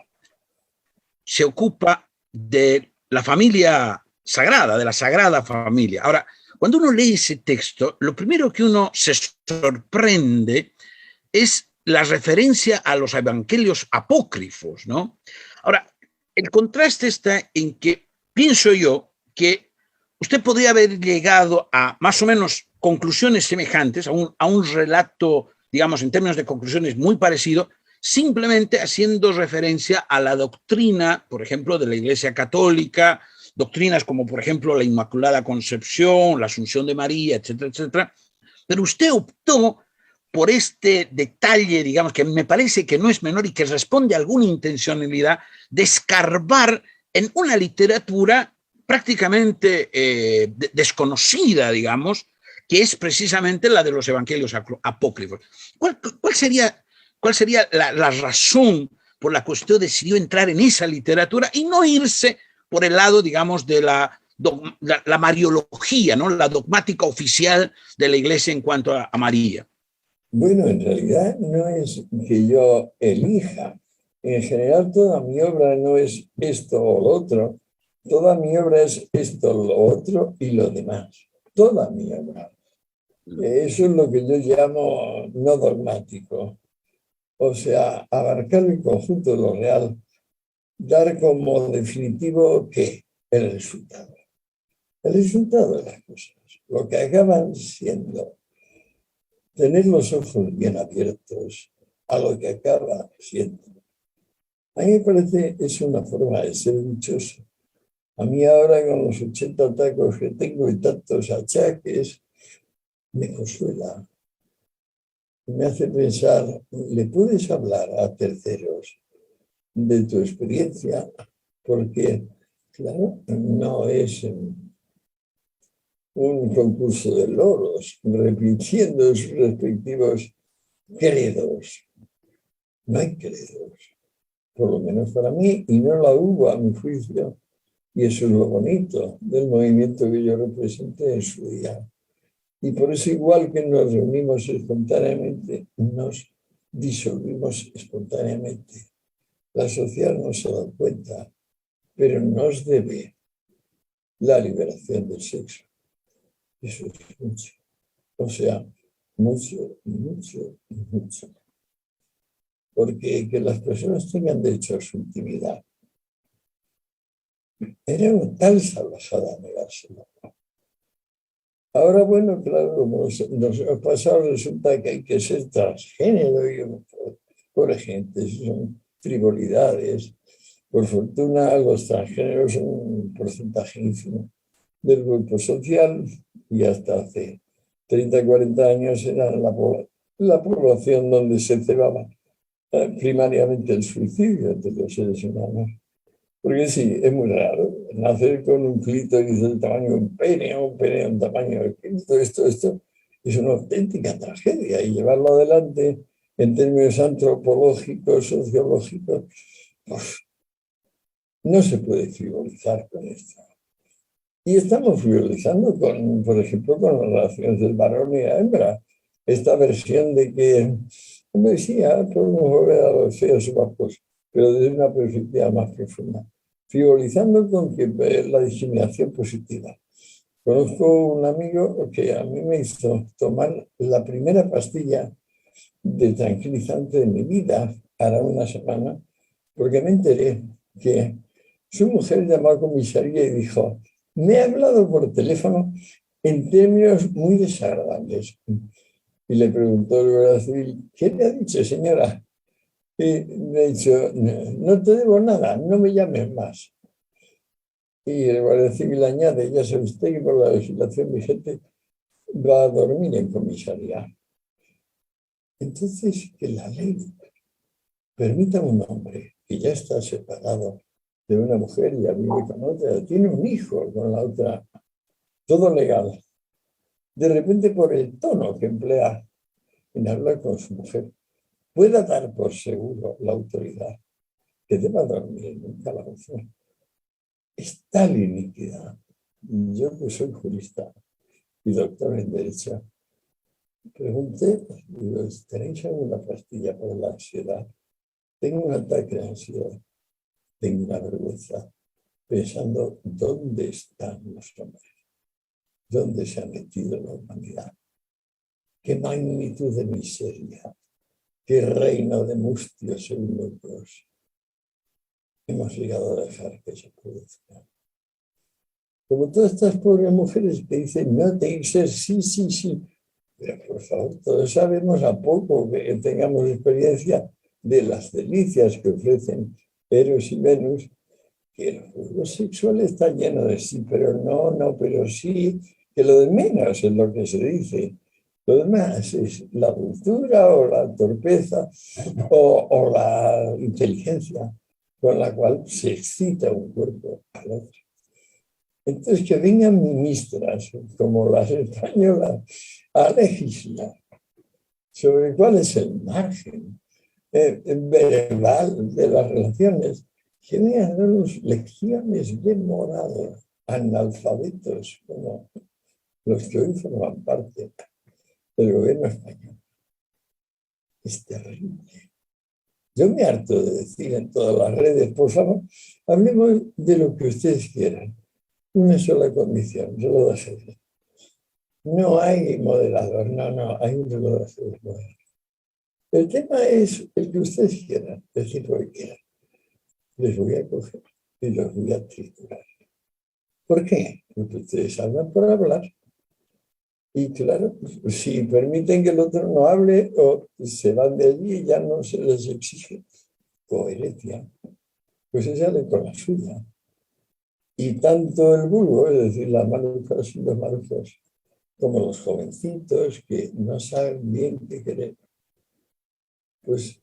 se ocupa de la familia sagrada, de la Sagrada Familia. Ahora, cuando uno lee ese texto, lo primero que uno se sorprende es la referencia a los evangelios apócrifos, ¿no? Ahora, el contraste está en que pienso yo que usted podría haber llegado a más o menos conclusiones semejantes, a un relato, digamos, en términos de conclusiones muy parecido, simplemente haciendo referencia a la doctrina, por ejemplo, de la Iglesia Católica, doctrinas como, por ejemplo, la Inmaculada Concepción, la Asunción de María, etcétera, etcétera. Pero usted optó por este detalle, digamos, que me parece que no es menor y que responde a alguna intencionalidad de escarbar en una literatura prácticamente desconocida, digamos, que es precisamente la de los evangelios apócrifos. ¿Cuál sería la razón por la que usted decidió entrar en esa literatura y no irse por el lado, digamos, de la mariología, ¿no? La dogmática oficial de la Iglesia en cuanto a María? Bueno, en realidad no es que yo elija. En general, toda mi obra no es esto o lo otro. Toda mi obra es esto, lo otro y lo demás. Toda mi obra. Eso es lo que yo llamo no dogmático. O sea, abarcar el conjunto de lo real, dar como definitivo ¿qué? El resultado. El resultado de las cosas, lo que acaban siendo. Tener los ojos bien abiertos a lo que acaba siendo. A mí me parece que es una forma de ser dichoso. A mí ahora con los 80 tacos que tengo y tantos achaques, me consuela. Me hace pensar, ¿le puedes hablar a terceros de tu experiencia? Porque, claro, no es un concurso de loros, repitiendo sus respectivos credos. No hay credos, por lo menos para mí, y no la hubo a mi juicio. Y eso es lo bonito del movimiento que yo representé en su día. Y por eso, igual que nos reunimos espontáneamente, nos disolvimos espontáneamente. La sociedad no se da cuenta, pero nos debe la liberación del sexo. Eso es mucho. O sea, mucho, mucho, mucho. Porque que las personas tengan derecho a su intimidad era una tal salvajada negárselo. Ahora, bueno, claro, como nos ha pasado, resulta que hay que ser transgénero y pobre gente, son frivolidades. Por fortuna, los transgéneros son un porcentaje ínfimo del grupo social y hasta hace 30, 40 años era la población donde se cebaba primariamente el suicidio de los seres humanos. Porque sí, es muy raro nacer con un clítoris del tamaño de un pene del tamaño del clítoris, esto es una auténtica tragedia y llevarlo adelante en términos antropológicos, sociológicos, pues, no se puede frivolizar con esto. Y estamos frivolizando con, por ejemplo, con las relaciones del varón y la hembra. Esta versión de que, como decía, podemos volver a los feos guapos, pero desde una perspectiva más profunda. Frivolizando con que la discriminación positiva. Conozco un amigo que a mí me hizo tomar la primera pastilla de tranquilizante de mi vida, hará una semana, porque me enteré que su mujer llamó a comisaría y dijo: me ha hablado por teléfono en términos muy desagradables. Y le preguntó el guardia civil: ¿qué le ha dicho, señora? Y me ha dicho: no te debo nada, no me llames más. Y el guardia civil añade: ya sabe usted que por la legislación vigente va a dormir en comisaría. Entonces, que la ley permita a un hombre que ya está separado de una mujer y vive con otra, tiene un hijo con la otra, todo legal. De repente, por el tono que emplea en hablar con su mujer, pueda dar por seguro la autoridad que deba dormir en un calabozo. Es tal iniquidad. Yo, que soy jurista y doctor en Derecho, pregunté: digo, ¿tenéis alguna pastilla para la ansiedad? Tengo un ataque de ansiedad, tengo una vergüenza, pensando dónde están los hombres, dónde se ha metido la humanidad, qué magnitud de miseria, qué reino de mustios eunucos hemos llegado a dejar que se produzca. Como todas estas pobres mujeres que dicen: no te ser sí, sí, sí. Pero por favor, todos sabemos, a poco que tengamos experiencia de las delicias que ofrecen Eros y Venus, que el juego sexual está lleno de sí, pero no, pero sí, que lo de menos es lo que se dice. Lo demás es la dulzura o la torpeza o la inteligencia con la cual se excita un cuerpo al otro. Entonces, que vengan ministras como las españolas a legislar sobre cuál es el margen verbal de las relaciones, que vengan a darnos lecciones de moral, analfabetos como los que hoy forman parte del gobierno español. Es terrible. Yo me harto de decir en todas las redes: por favor, hablemos de lo que ustedes quieran. Una sola condición, yo lo dejaré. No hay moderador, no, hay un solo moderador. El tema es el que ustedes quieran, decir lo que quieran. Les voy a coger y los voy a triturar. ¿Por qué? Porque ustedes hablan por hablar. Y claro, si permiten que el otro no hable o se van de allí y ya no se les exige coherencia, pues se sale con la suya. Y tanto el vulgo, es decir, las malucas y los malucos, como los jovencitos que no saben bien qué querer, pues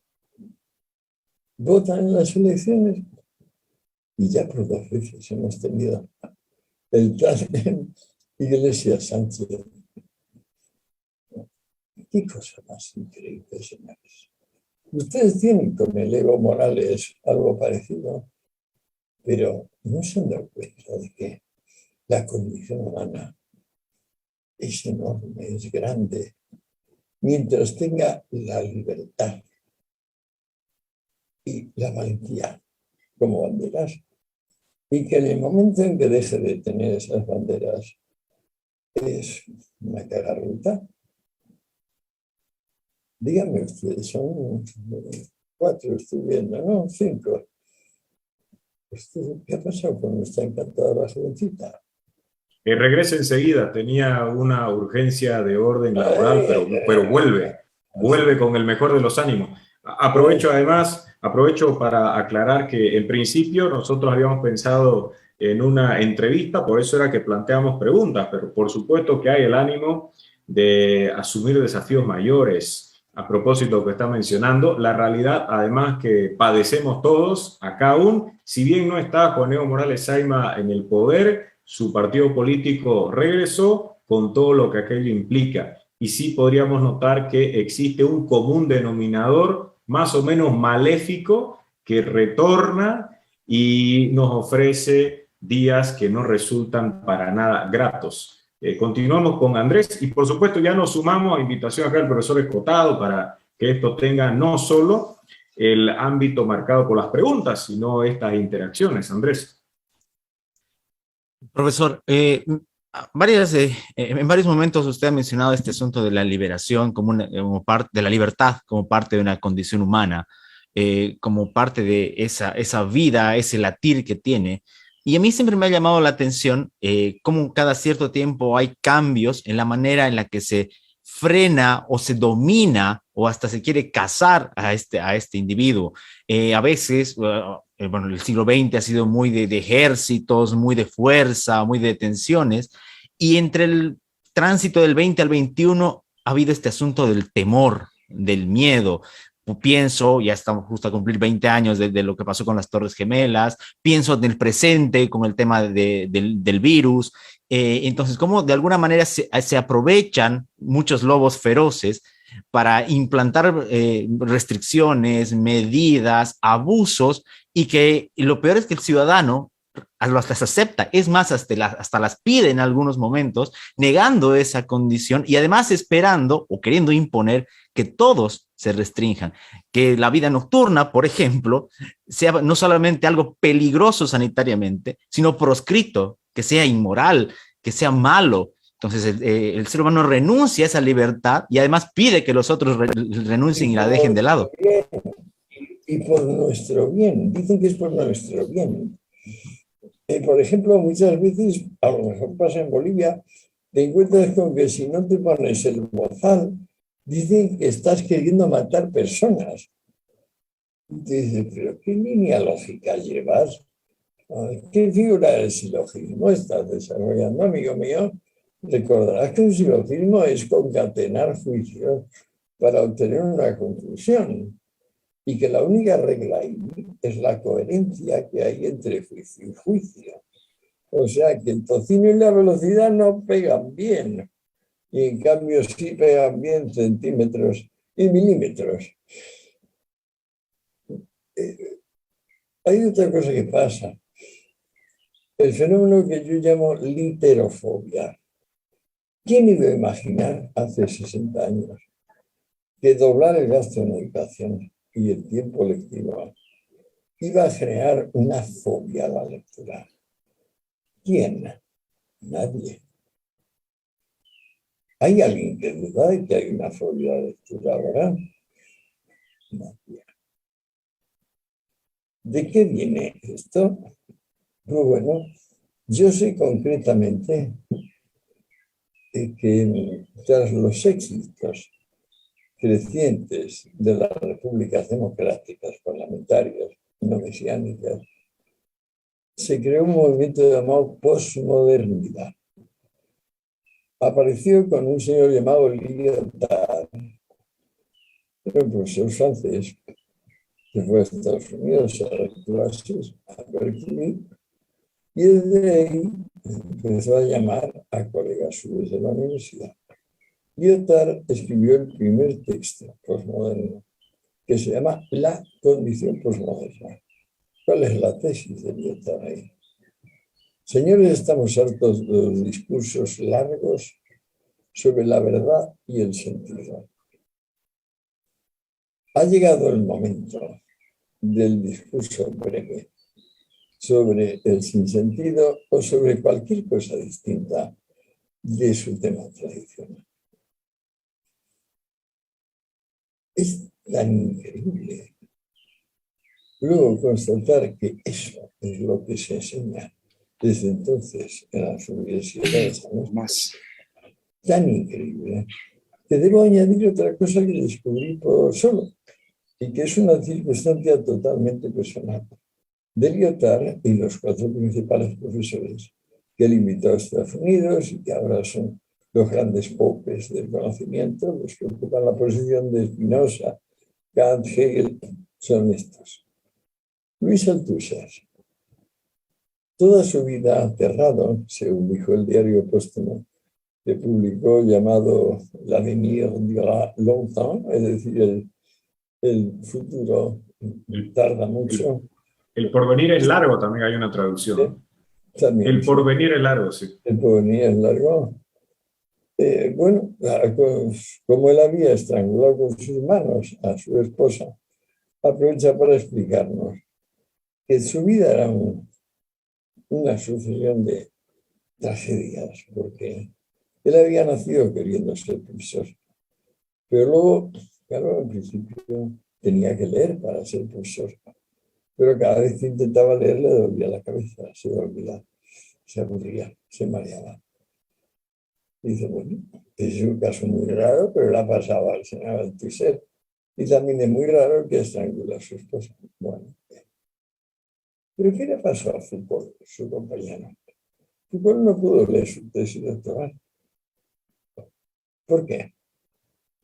votan en las elecciones. Y ya por 2 veces hemos tenido el tándem Iglesias Sánchez. Qué cosa más increíble, señores. Ustedes tienen con el Evo Morales algo parecido, pero no se han dado cuenta de que la condición humana es enorme, es grande, mientras tenga la libertad y la valentía como banderas, y que en el momento en que deje de tener esas banderas es una cagarruta. Díganme ustedes, son 4, estoy viendo, ¿no? 5. ¿Qué ha pasado con nuestra encantadora jovencita? Que regrese enseguida, tenía una urgencia de orden laboral, pero vuelve con el mejor de los ánimos. Aprovecho para aclarar que en principio nosotros habíamos pensado en una entrevista, por eso era que planteamos preguntas, pero por supuesto que hay el ánimo de asumir desafíos mayores. A propósito de lo que está mencionando, la realidad además que padecemos todos, acá aún, si bien no está Juan Evo Morales Saima en el poder, su partido político regresó con todo lo que aquello implica. Y sí podríamos notar que existe un común denominador más o menos maléfico que retorna y nos ofrece días que no resultan para nada gratos. Continuamos con Andrés y por supuesto ya nos sumamos a invitación acá del profesor Escotado para que esto tenga no solo el ámbito marcado por las preguntas, sino estas interacciones. Andrés. Profesor, en varios momentos usted ha mencionado este asunto de la liberación como parte de la libertad, como parte de una condición humana, como parte de esa vida, ese latir que tiene. Y a mí siempre me ha llamado la atención cómo cada cierto tiempo hay cambios en la manera en la que se frena o se domina o hasta se quiere cazar a este individuo. A veces, bueno, el siglo XX ha sido muy de ejércitos, muy de fuerza, muy de tensiones, y entre el tránsito del 20 al 21 ha habido este asunto del temor, del miedo. Pienso, ya estamos justo a cumplir 20 años de lo que pasó con las Torres Gemelas, pienso en el presente con el tema del virus, entonces cómo de alguna manera se aprovechan muchos lobos feroces para implantar restricciones, medidas, abusos, y lo peor es que el ciudadano hasta las acepta, es más, hasta las pide en algunos momentos, negando esa condición y además esperando o queriendo imponer que todos se restrinjan, que la vida nocturna, por ejemplo, sea no solamente algo peligroso sanitariamente, sino proscrito, que sea inmoral, que sea malo. Entonces el ser humano renuncia a esa libertad y además pide que los otros renuncien y la dejen de lado. Y por nuestro bien, dicen que es por nuestro bien. Por ejemplo, muchas veces, a lo mejor pasa en Bolivia, te encuentras con que si no te pones el bozal, dicen que estás queriendo matar personas. Y te dices, pero ¿qué línea lógica llevas? ¿Qué figura del silogismo estás desarrollando, amigo mío? Recordarás que un silogismo es concatenar juicios para obtener una conclusión y que la única regla ahí es la coherencia que hay entre juicio y juicio. O sea que el tocino y la velocidad no pegan bien. Y en cambio sí pegan bien centímetros y milímetros. Hay otra cosa que pasa. El fenómeno que yo llamo literofobia. ¿Quién iba a imaginar hace 60 años que doblar el gasto en educación y el tiempo lectivo iba a generar una fobia a la lectura? ¿Quién? Nadie. ¿Hay alguien que duda de que hay una fobia a la lectura ahora? Nadie. ¿De qué viene esto? Pues bueno, yo sé concretamente que tras los éxitos crecientes de las repúblicas democráticas parlamentarias no mesiánicas, se creó un movimiento llamado posmodernidad. Apareció con un señor llamado Lyotard, un profesor francés que fue a Estados Unidos a dar clases a Berkeley, y desde ahí empezó a llamar a colegas suyos de la universidad. Lyotard escribió el primer texto posmoderno, que se llama La condición posmoderna. ¿Cuál es la tesis de Lyotard ahí? Señores, estamos hartos de los discursos largos sobre la verdad y el sentido. Ha llegado el momento del discurso breve sobre el sinsentido o sobre cualquier cosa distinta de su tema tradicional. Es tan increíble luego constatar que eso es lo que se enseña desde entonces en las universidades. Más. Tan increíble que debo añadir otra cosa que descubrí por solo. y que es una circunstancia totalmente personal, de Lyotard y los 4 principales profesores que él invitó a Estados Unidos y que ahora son los grandes popes del conocimiento, los que ocupan la posición de Spinoza, Kant, Hegel, son estos. Louis Althusser, toda su vida aterrado, según dijo el diario póstumo que publicó llamado L'Avenir durera longtemps, es decir, el futuro tarda mucho. El porvenir es largo, también hay una traducción. También, el porvenir es largo, sí. El porvenir es largo. Bueno, como él había estrangulado con sus manos a su esposa, aprovecha para explicarnos que su vida era una sucesión de tragedias, porque él había nacido queriendo ser profesor, pero luego, claro, al principio tenía que leer para ser profesor, pero cada vez que intentaba leer le dolía la cabeza, se dormía, se aburría, se mareaba. Y dice, bueno, es un caso muy raro, pero la pasaba al señor Althusser. Y también es muy raro que estrangula a su esposa. Bueno, pero ¿qué le pasó a Foucault, su compañero? Foucault no pudo leer su tesis doctoral. ¿Por qué?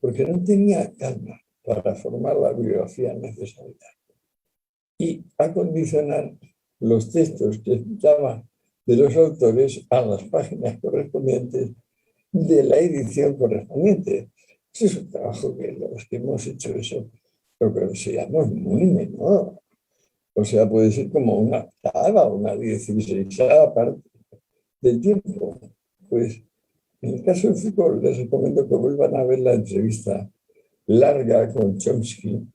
Porque no tenía calma para formar la bibliografía necesaria y acondicionar los textos que citaba de los autores a las páginas correspondientes de la edición correspondiente. Ese es un trabajo que los que hemos hecho eso, lo que consideramos muy menor. O sea, puede ser como una octava o una 16ª parte del tiempo. Pues en el caso de Foucault, les recomiendo que vuelvan a ver la entrevista larga con Chomsky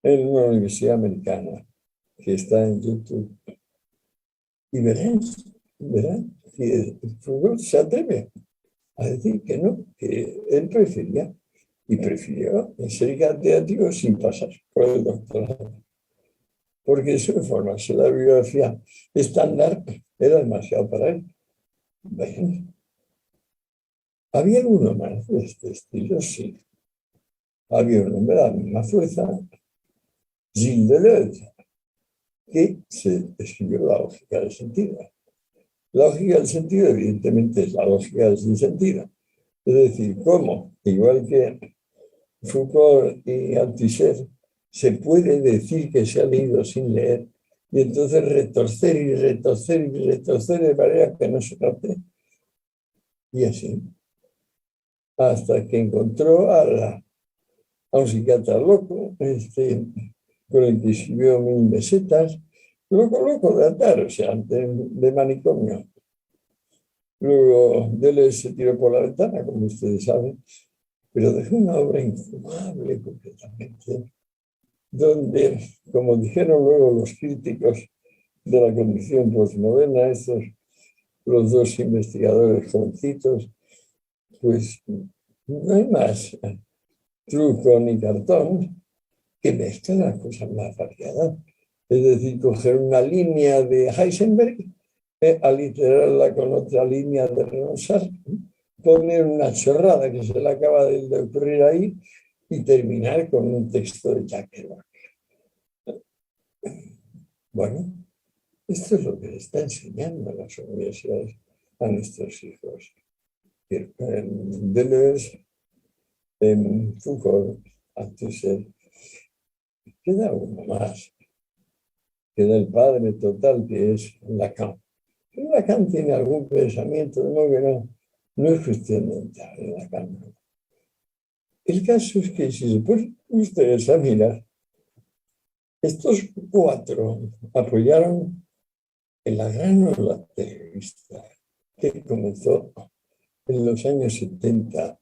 en una universidad americana que está en YouTube. Y verán que Foucault se atreve a decir que no, que él prefería y prefirió ser catedrático sin pasar por el doctorado. Porque su formarse la bibliografía estándar era demasiado para él. Bueno, había alguno más de este estilo, sí. Había un hombre de la misma fuerza, Gilles Deleuze, que se escribió la lógica del sentido. La lógica del sentido, evidentemente, es la lógica del sinsentido. Es decir, cómo, igual que Foucault y Althusser, se puede decir que se ha leído sin leer y entonces retorcer y retorcer y retorcer de manera que no se note. Y así, hasta que encontró a un psiquiatra loco, con el que escribió 1000 mesetas, loco de atar, o sea, de manicomio. Luego Deleuze se tiró por la ventana, como ustedes saben, pero dejó una obra infumable completamente, donde, como dijeron luego los críticos de la condición postmoderna, los 2 investigadores jovencitos, pues no hay más truco ni cartón que mezclan las cosas más variadas. Es decir, coger una línea de Heisenberg, aliterarla con otra línea de Ronsard, poner una chorrada que se le acaba de ocurrir ahí y terminar con un texto de Jacques Kerouac. Bueno, esto es lo que le está enseñando a las universidades a nuestros hijos. Deleuze, Foucault, Althusser, queda uno más. Queda el padre total, que es Lacan. Pero Lacan tiene algún pensamiento, de modo que no es cuestión de entrar en Lacan. El caso es que si se ponen ustedes a mirar, estos 4 apoyaron en la gran ola terrorista que comenzó en los años 70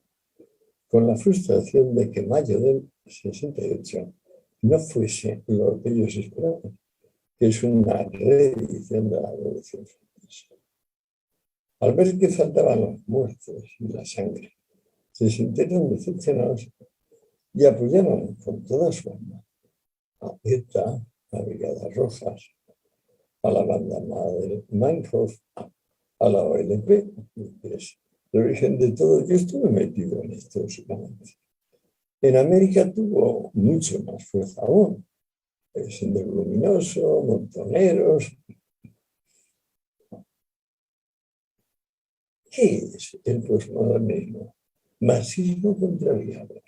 con la frustración de que mayo del 68 no fuese lo que ellos esperaban, que es una reedición de la Revolución Francesa. Al ver que faltaban los muertos y la sangre, se sintieron decepcionados y apoyaron con toda su alma a ETA, a Brigadas Rojas, a la banda madre Meinhof, a la OLP, que es el origen de todo. Yo estuve metido en esto, básicamente. En América tuvo mucho más fuerza aún. Sendero Luminoso, Montoneros. ¿Qué es el posmodernismo? Marxismo contrariado.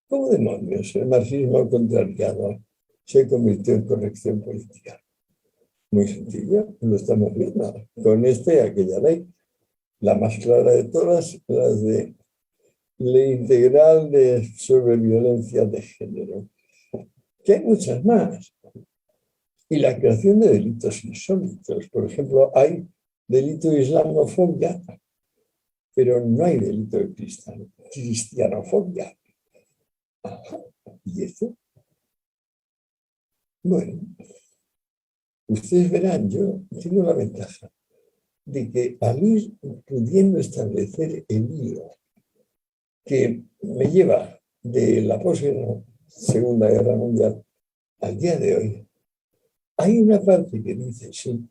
¿Cómo demonios el marxismo contrariado se convirtió en corrección política? Muy sencillo, lo estamos viendo con esta y aquella ley. La más clara de todas, las de ley integral sobre violencia de género. Que hay muchas más. Y la creación de delitos insólitos. Por ejemplo, hay delito de islamofobia, pero no hay delito de cristianofobia. ¿Y esto? Bueno, ustedes verán, yo tengo la ventaja de que al ir pudiendo establecer el hilo que me lleva de la Segunda Guerra Mundial al día de hoy, hay una parte que dice, sí,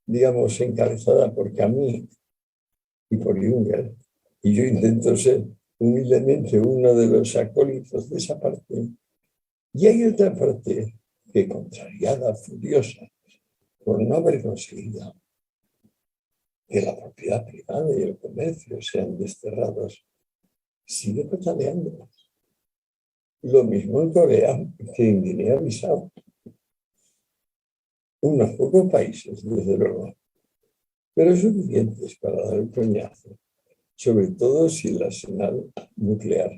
digamos, encabezada por Camus y por Junger, y yo intento ser humildemente uno de los acólitos de esa parte, y hay otra parte que, contrariada, furiosa, por no haber conseguido que la propiedad privada y el comercio sean desterrados, sigue pataleando. Lo mismo en Corea que en Guinea-Bissau. Unos pocos países, desde luego, pero suficientes para dar el coñazo, sobre todo si el arsenal nuclear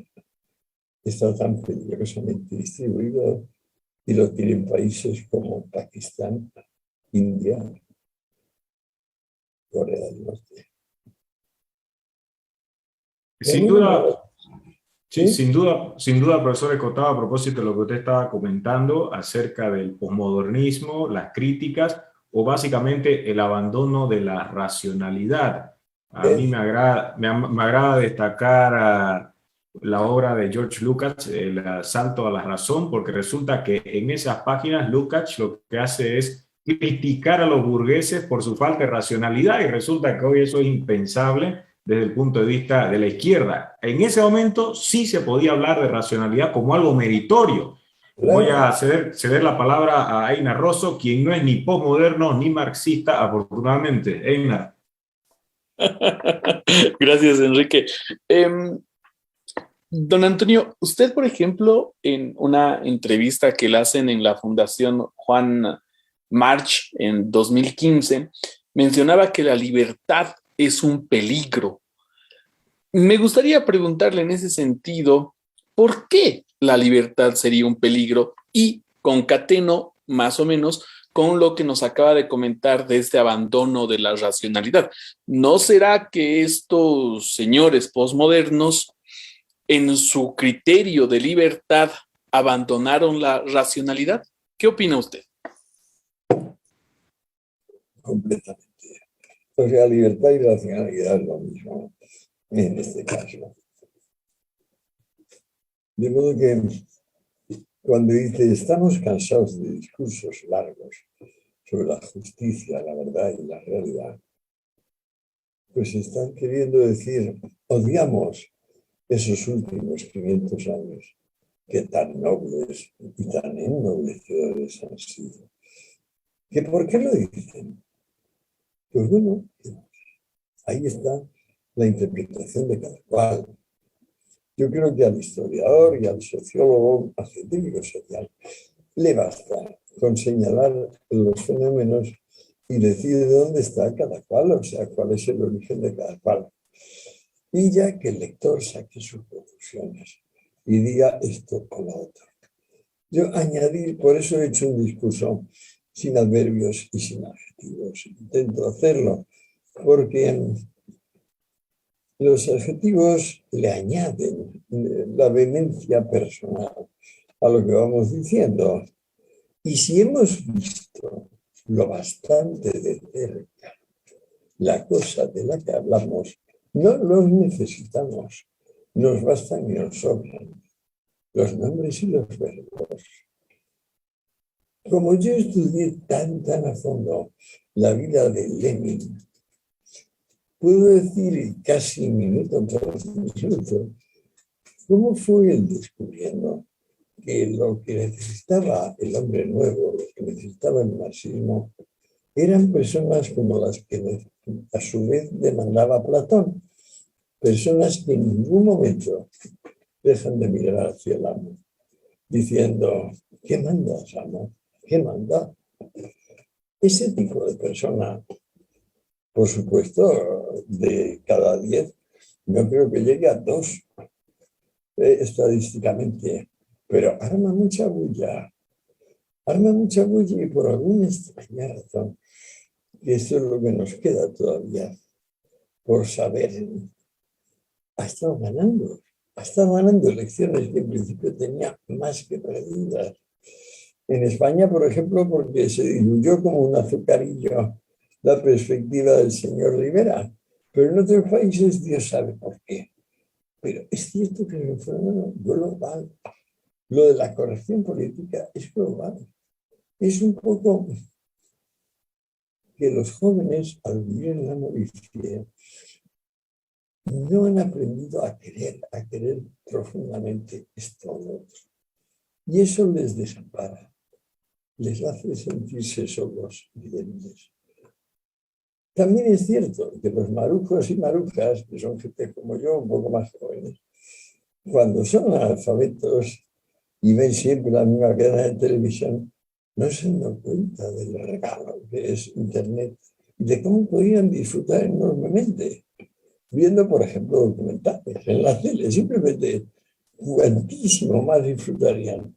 está tan peligrosamente distribuido y lo tienen países como Pakistán, India, Corea del Norte. Sin duda, sí, sin duda, profesor Escotado, a propósito de lo que usted estaba comentando acerca del posmodernismo, las críticas o básicamente el abandono de la racionalidad. A mí me agrada destacar la obra de George Lukács, El asalto a la razón, porque resulta que en esas páginas Lukács lo que hace es criticar a los burgueses por su falta de racionalidad y resulta que hoy eso es impensable desde el punto de vista de la izquierda. En ese momento sí se podía hablar de racionalidad como algo meritorio. Claro. Voy a ceder la palabra a Einar Rosso, quien no es ni posmoderno ni marxista, afortunadamente. Einar. Gracias, Enrique. Don Antonio, usted, por ejemplo, en una entrevista que le hacen en la Fundación Juan March en 2015, mencionaba que la libertad es un peligro. Me gustaría preguntarle en ese sentido, ¿por qué la libertad sería un peligro? Y concateno más o menos con lo que nos acaba de comentar de este abandono de la racionalidad. ¿No será que estos señores posmodernos, en su criterio de libertad, abandonaron la racionalidad? ¿Qué opina usted? Completamente. O sea, libertad y racionalidad es lo mismo en este caso. De modo que cuando dice estamos cansados de discursos largos sobre la justicia, la verdad y la realidad, pues están queriendo decir, odiamos esos últimos 500 años que tan nobles y tan ennoblecedores han sido. ¿Que por qué lo dicen? Pues bueno, ahí está la interpretación de cada cual. Yo creo que al historiador y al sociólogo, al científico social, le basta con señalar los fenómenos y decir de dónde está cada cual, o sea, cuál es el origen de cada cual. Y ya que el lector saque sus conclusiones y diga esto o lo otro. Yo añadir, por eso he hecho un discurso sin adverbios y sin adjetivos. Intento hacerlo porque los adjetivos le añaden la vehemencia personal a lo que vamos diciendo. Y si hemos visto lo bastante de cerca la cosa de la que hablamos, no los necesitamos, nos bastan y nos sobran los nombres y los verbos. Como yo estudié tan a fondo la vida de Lenin, puedo decir casi minuto tras minuto ¿Cómo fue él descubriendo que lo que necesitaba el hombre nuevo, lo que necesitaba el marxismo, eran personas como las que a su vez demandaba Platón? Personas que en ningún momento dejan de mirar hacia el amo, diciendo, ¿qué mandas, amo? ¿Qué manda? Ese tipo de persona, por supuesto, de cada 10, no creo que llegue a 2 estadísticamente, pero arma mucha bulla y por alguna extraña razón, y eso es lo que nos queda todavía por saber, ha estado ganando elecciones que en principio tenía más que perdidas. En España, por ejemplo, porque se diluyó como un azucarillo la perspectiva del señor Rivera, pero en otros países Dios sabe por qué. Pero es cierto que es un fenómeno global. Lo de la corrección política es global. Es un poco que los jóvenes, al vivir en la molicie, no han aprendido a querer profundamente esto o lo otro. Y eso les desampara, les hace sentirse solos y débiles. También es cierto que los marujos y marujas, que son gente como yo, un poco más jóvenes, cuando son analfabetos y ven siempre la misma cadena de televisión, no se dan cuenta del regalo que es Internet y de cómo podrían disfrutar enormemente viendo, por ejemplo, documentales en la tele. Simplemente cuantísimo más disfrutarían.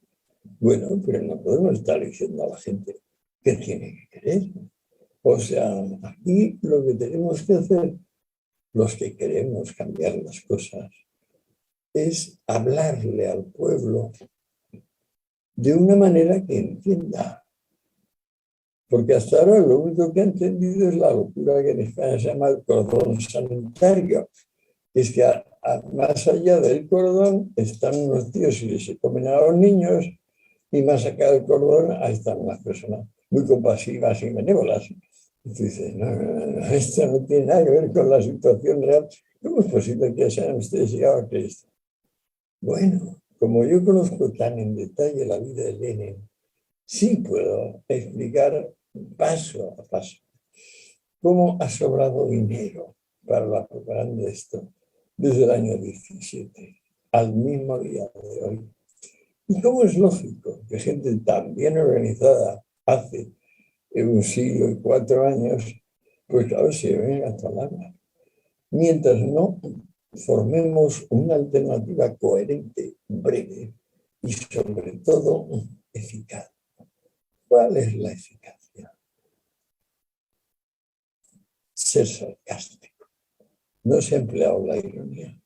Bueno, pero no podemos estar diciendo a la gente que tiene que querer. O sea, aquí lo que tenemos que hacer, los que queremos cambiar las cosas, es hablarle al pueblo de una manera que entienda. Porque hasta ahora lo único que ha entendido es la locura que en España se llama el cordón sanitario. Es que más allá del cordón están unos tíos y se comen a los niños, y más acá del cordón ahí están unas personas muy compasivas y benévolas. Y tú dices, no, esto no tiene nada que ver con la situación real. ¿Cómo es posible que sean ustedes llegados a esto? Bueno, como yo conozco tan en detalle la vida de Lenin, sí puedo explicar paso a paso cómo ha sobrado dinero para la propaganda de esto desde el año 17 al mismo día de hoy. Y cómo es lógico que gente tan bien organizada hace un siglo y 4 años, pues claro, se ven hasta larga. Mientras no formemos una alternativa coherente, breve y sobre todo eficaz. ¿Cuál es la eficacia? Ser sarcástico. No se ha empleado la ironía.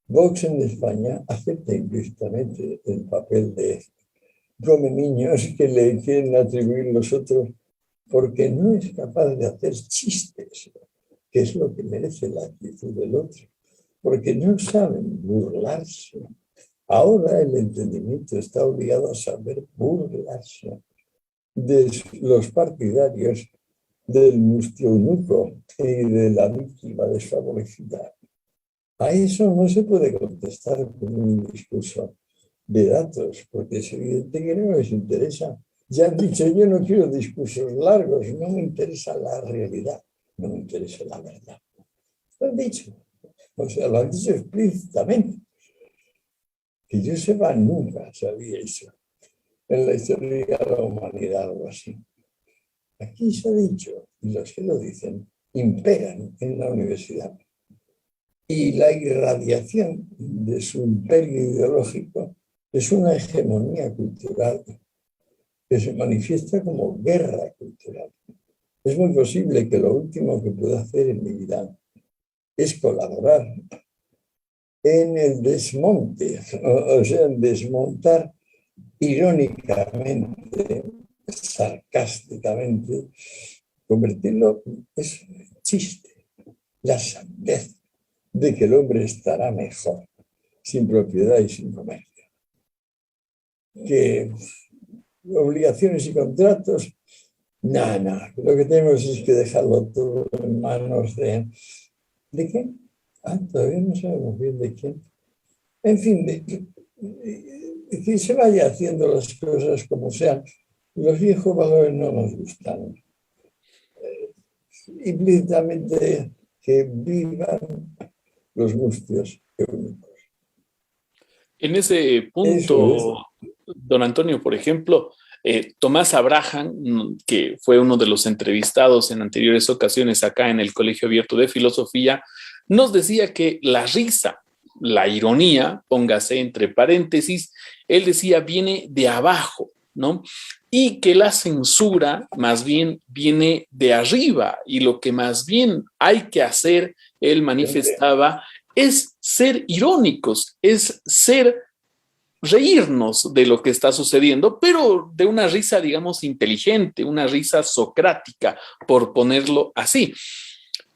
Vox en España acepta implícitamente el papel de come niños que le quieren atribuir los otros porque no es capaz de hacer chistes, que es lo que merece la actitud del otro, porque no saben burlarse. Ahora el entendimiento está obligado a saber burlarse de los partidarios del mustionuco y de la víctima desfavorecida. A eso no se puede contestar con un discurso de datos, porque es evidente que no les interesa. Ya han dicho, yo no quiero discursos largos, no me interesa la realidad, no me interesa la verdad. Lo han dicho, o sea, lo han dicho explícitamente. Que yo sepa, nunca se había hecho en la historia de la humanidad algo así. Aquí se ha dicho, y los que lo dicen, imperan en la universidad. Y la irradiación de su imperio ideológico es una hegemonía cultural que se manifiesta como guerra cultural. Es muy posible que lo último que pueda hacer en mi vida es colaborar en el desmonte, o sea, en desmontar irónicamente, sarcásticamente, convertirlo en chiste, la sandez de que el hombre estará mejor, sin propiedad y sin comercio. Que obligaciones y contratos, nada, lo que tenemos es que dejarlo todo en manos ¿de quién? Todavía no sabemos bien de quién. En fin, que se vaya haciendo las cosas como sean. Los viejos valores no nos gustan. Implícitamente que vivan los gustos únicos. En ese punto, don Antonio, por ejemplo, Tomás Abraham, que fue uno de los entrevistados en anteriores ocasiones acá en el Colegio Abierto de Filosofía, nos decía que la risa, la ironía, póngase entre paréntesis, él decía viene de abajo, ¿no? Y que la censura más bien viene de arriba y lo que más bien hay que hacer, él manifestaba, es ser irónicos, es reírnos de lo que está sucediendo, pero de una risa, digamos, inteligente, una risa socrática, por ponerlo así.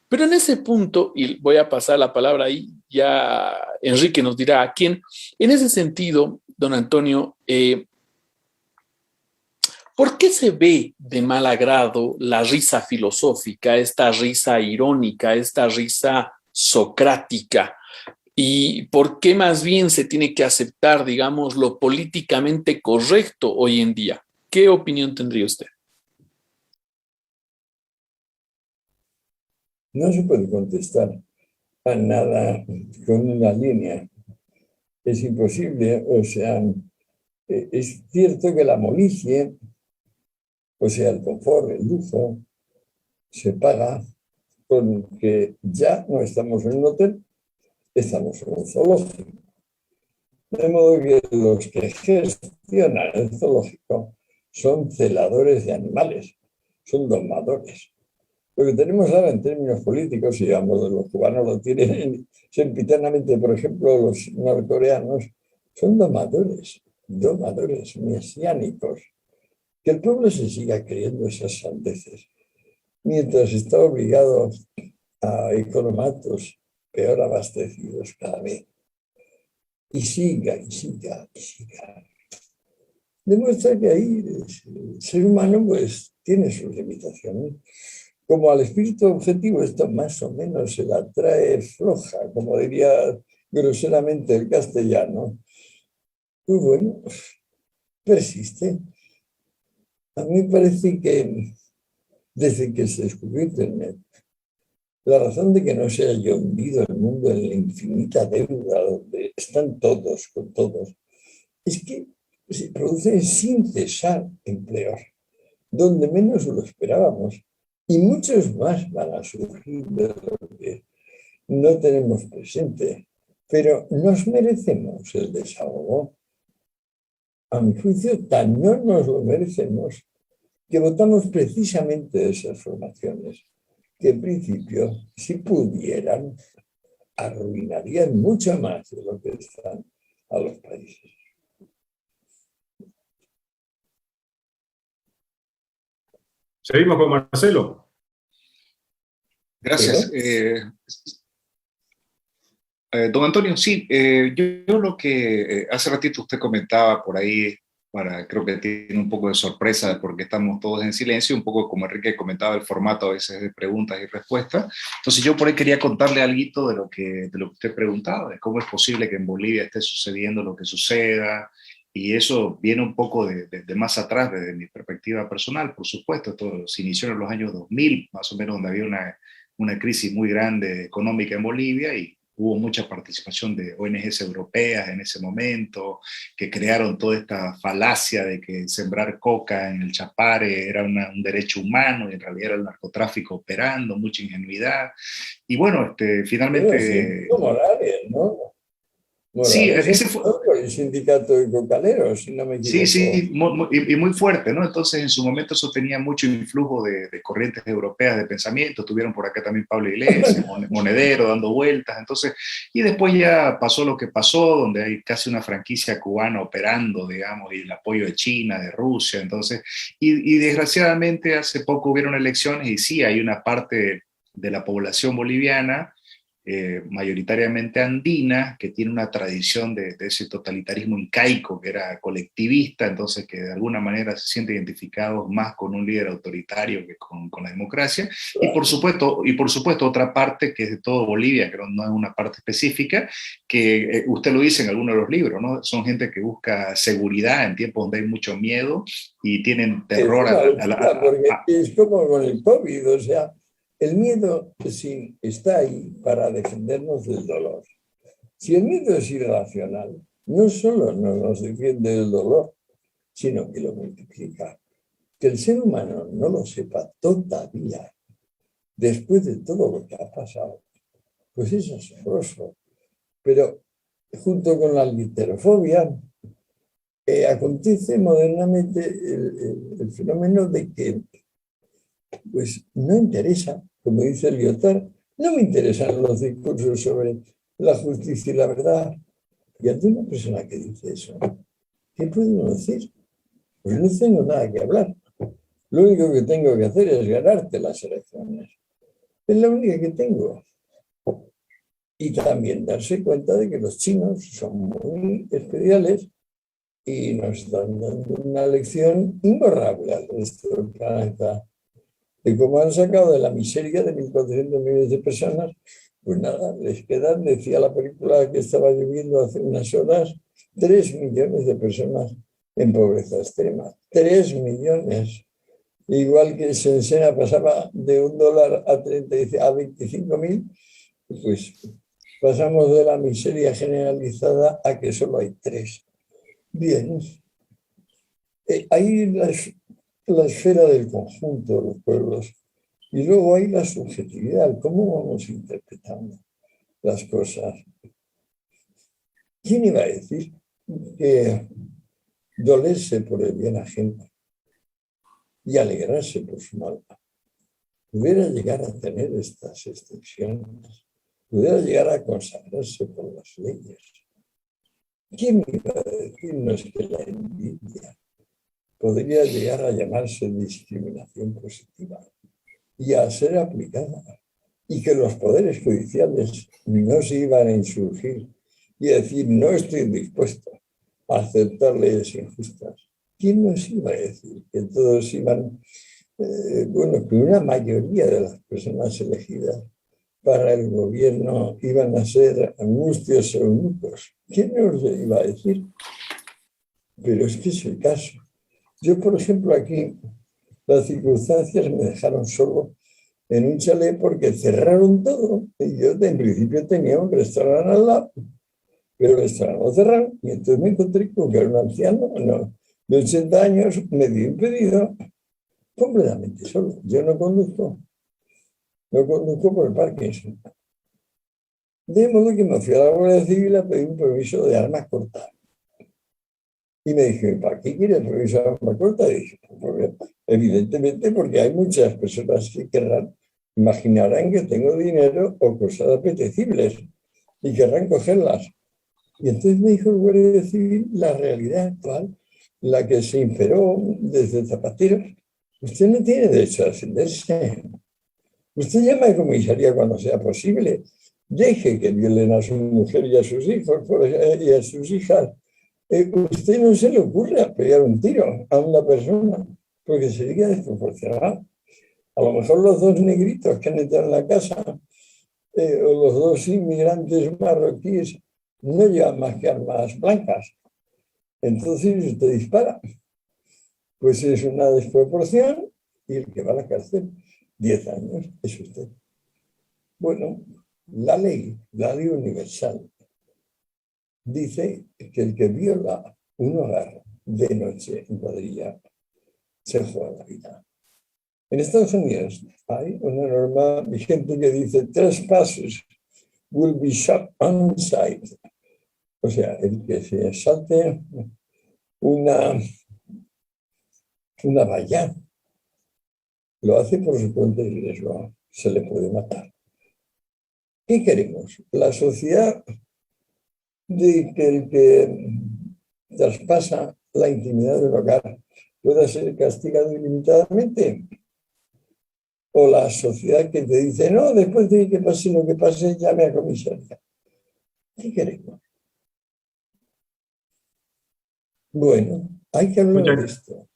Pero en ese punto, y voy a pasar la palabra ahí, ya Enrique nos dirá a quién, en ese sentido, don Antonio, ¿por qué se ve de mal agrado la risa filosófica, esta risa irónica, esta risa socrática? ¿Y por qué más bien se tiene que aceptar, digamos, lo políticamente correcto hoy en día? ¿Qué opinión tendría usted? No se puede contestar a nada con una línea. Es imposible. O sea, es cierto que la molicie, o sea, el confort, el lujo, se paga con que ya no estamos en un hotel, estamos en un zoológico. De modo que los que gestionan el zoológico son celadores de animales, son domadores. Lo que tenemos ahora en términos políticos, y digamos, los cubanos lo tienen sempiternamente, por ejemplo, los norcoreanos, son domadores mesiánicos. Que el pueblo se siga creyendo esas sandeces, mientras está obligado a economatos peor abastecidos cada vez. Y siga. Demuestra que ahí el ser humano pues tiene sus limitaciones. Como al espíritu objetivo esto más o menos se la trae floja, como diría groseramente el castellano, pues bueno, persiste. A mí me parece que desde que se descubrió Internet, la razón de que no se haya hundido el mundo en la infinita deuda donde están todos con todos, es que se producen sin cesar empleos, donde menos lo esperábamos. Y muchos más van a surgir de lo que no tenemos presente. Pero nos merecemos el desahogo. A mi juicio, tan no nos lo merecemos que votamos precisamente esas formaciones que en principio, si pudieran, arruinarían mucho más de lo que están a los países. Seguimos con Marcelo. Gracias. Don Antonio, sí, yo lo que hace ratito usted comentaba por ahí, creo que tiene un poco de sorpresa porque estamos todos en silencio, un poco como Enrique comentaba el formato a veces de preguntas y respuestas. Entonces yo por ahí quería contarle algo de lo que usted preguntaba, de cómo es posible que en Bolivia esté sucediendo lo que suceda, y eso viene un poco de más atrás, desde mi perspectiva personal, por supuesto. Todo se inició en los años 2000, más o menos, donde había una crisis muy grande económica en Bolivia, y hubo mucha participación de ONGs europeas en ese momento, que crearon toda esta falacia de que sembrar coca en el Chapare era un derecho humano, y en realidad era el narcotráfico operando, mucha ingenuidad. Y bueno, finalmente... Como Morales, ¿no? Morales, sí, ese fue... el sindicato de cocaleros, si no me equivoco. Sí, y muy fuerte, ¿no? Entonces, en su momento eso tenía mucho influjo de corrientes europeas de pensamiento. Tuvieron por acá también Pablo Iglesias, Monedero, dando vueltas. Entonces, y después ya pasó lo que pasó, donde hay casi una franquicia cubana operando, digamos, y el apoyo de China, de Rusia. Entonces, y desgraciadamente hace poco hubieron elecciones, y sí, hay una parte de la población boliviana mayoritariamente andina, que tiene una tradición de ese totalitarismo incaico que era colectivista, entonces que de alguna manera se siente identificado más con un líder autoritario que con la democracia. Y por supuesto otra parte que es de todo Bolivia, que no es una parte específica, que usted lo dice en algunos de los libros, ¿no? Son gente que busca seguridad en tiempos donde hay mucho miedo y tienen terror porque es como con el COVID, o sea, el miedo sí está ahí para defendernos del dolor. Si el miedo es irracional, no solo no nos defiende del dolor, sino que lo multiplica. Que el ser humano no lo sepa todavía, después de todo lo que ha pasado, pues es asombroso. Pero junto con la literofobia, acontece modernamente el fenómeno de que pues no interesa, como dice Lyotard, no me interesan los discursos sobre la justicia y la verdad. Y ante una persona que dice eso, ¿qué puede uno decir? Pues no tengo nada que hablar. Lo único que tengo que hacer es ganarte las elecciones. Es la única que tengo. Y también darse cuenta de que los chinos son muy especiales y nos están dando una lección imborrable al resto del planeta. De cómo han sacado de la miseria de 1.400 millones de personas, pues nada, les quedan, decía la película que estaba lloviendo hace unas horas, 3 millones de personas en pobreza extrema. 3 millones. Igual que Sensena pasaba de $1 a 25.000, pues pasamos de la miseria generalizada a que solo hay 3. Bien. Hay la esfera del conjunto de los pueblos y luego hay la subjetividad, cómo vamos interpretando las cosas. ¿Quién iba a decir que dolerse por el bien ajeno y alegrarse por su mal pudiera llegar a tener estas extensiones, pudiera llegar a consagrarse por las leyes? ¿Quién iba a decirnos que la envidia podría llegar a llamarse discriminación positiva y a ser aplicada, y que los poderes judiciales no se iban a insurgir y a decir no estoy dispuesto a aceptar leyes injustas? ¿Quién nos iba a decir que todos iban, que una mayoría de las personas elegidas para el gobierno iban a ser angustios o eunucos? ¿Quién nos lo iba a decir? Pero es que es el caso. Yo, por ejemplo, aquí las circunstancias me dejaron solo en un chalet porque cerraron todo. Y yo, en principio, tenía un restaurante al lado, pero el restaurante lo cerraron. Y entonces me encontré con que era un anciano de 80 años, medio impedido, completamente solo. Yo no conduzco por el Parkinson. De modo que me fui a la Guardia Civil a pedir un permiso de armas cortas. Y me dije, ¿para qué quieres permiso de armas cortas? Y dije, pues, evidentemente porque hay muchas personas que imaginarán que tengo dinero o cosas apetecibles y querrán cogerlas. Y entonces me dijo el Guardia Civil la realidad actual, la que se inferó desde Zapatero. Usted no tiene derecho a defenderse. Usted llama a comisaría cuando sea posible. Deje que violen a su mujer y a sus hijos y a sus hijas. Usted no se le ocurre pegar un tiro a una persona porque sería desproporcionado. A lo mejor los 2 negritos que han entrado en la casa o los 2 inmigrantes marroquíes no llevan más que armas blancas. Entonces usted dispara. Pues es una desproporción y el que va a la cárcel 10 años es usted. Bueno, la ley universal, dice que el que viola un hogar de noche en cuadrilla se juega la vida. En Estados Unidos hay una norma vigente que dice trespassers will be shot on sight. O sea, el que se salte una valla lo hace por su cuenta y riesgo. Se le puede matar. ¿Qué queremos? La sociedad de que el que traspasa la intimidad del hogar pueda ser castigado ilimitadamente. o la sociedad que te dice, no, después de que pase lo que pase, llame a comisaría. ¿Qué queremos? Bueno, hay que hablar de esto.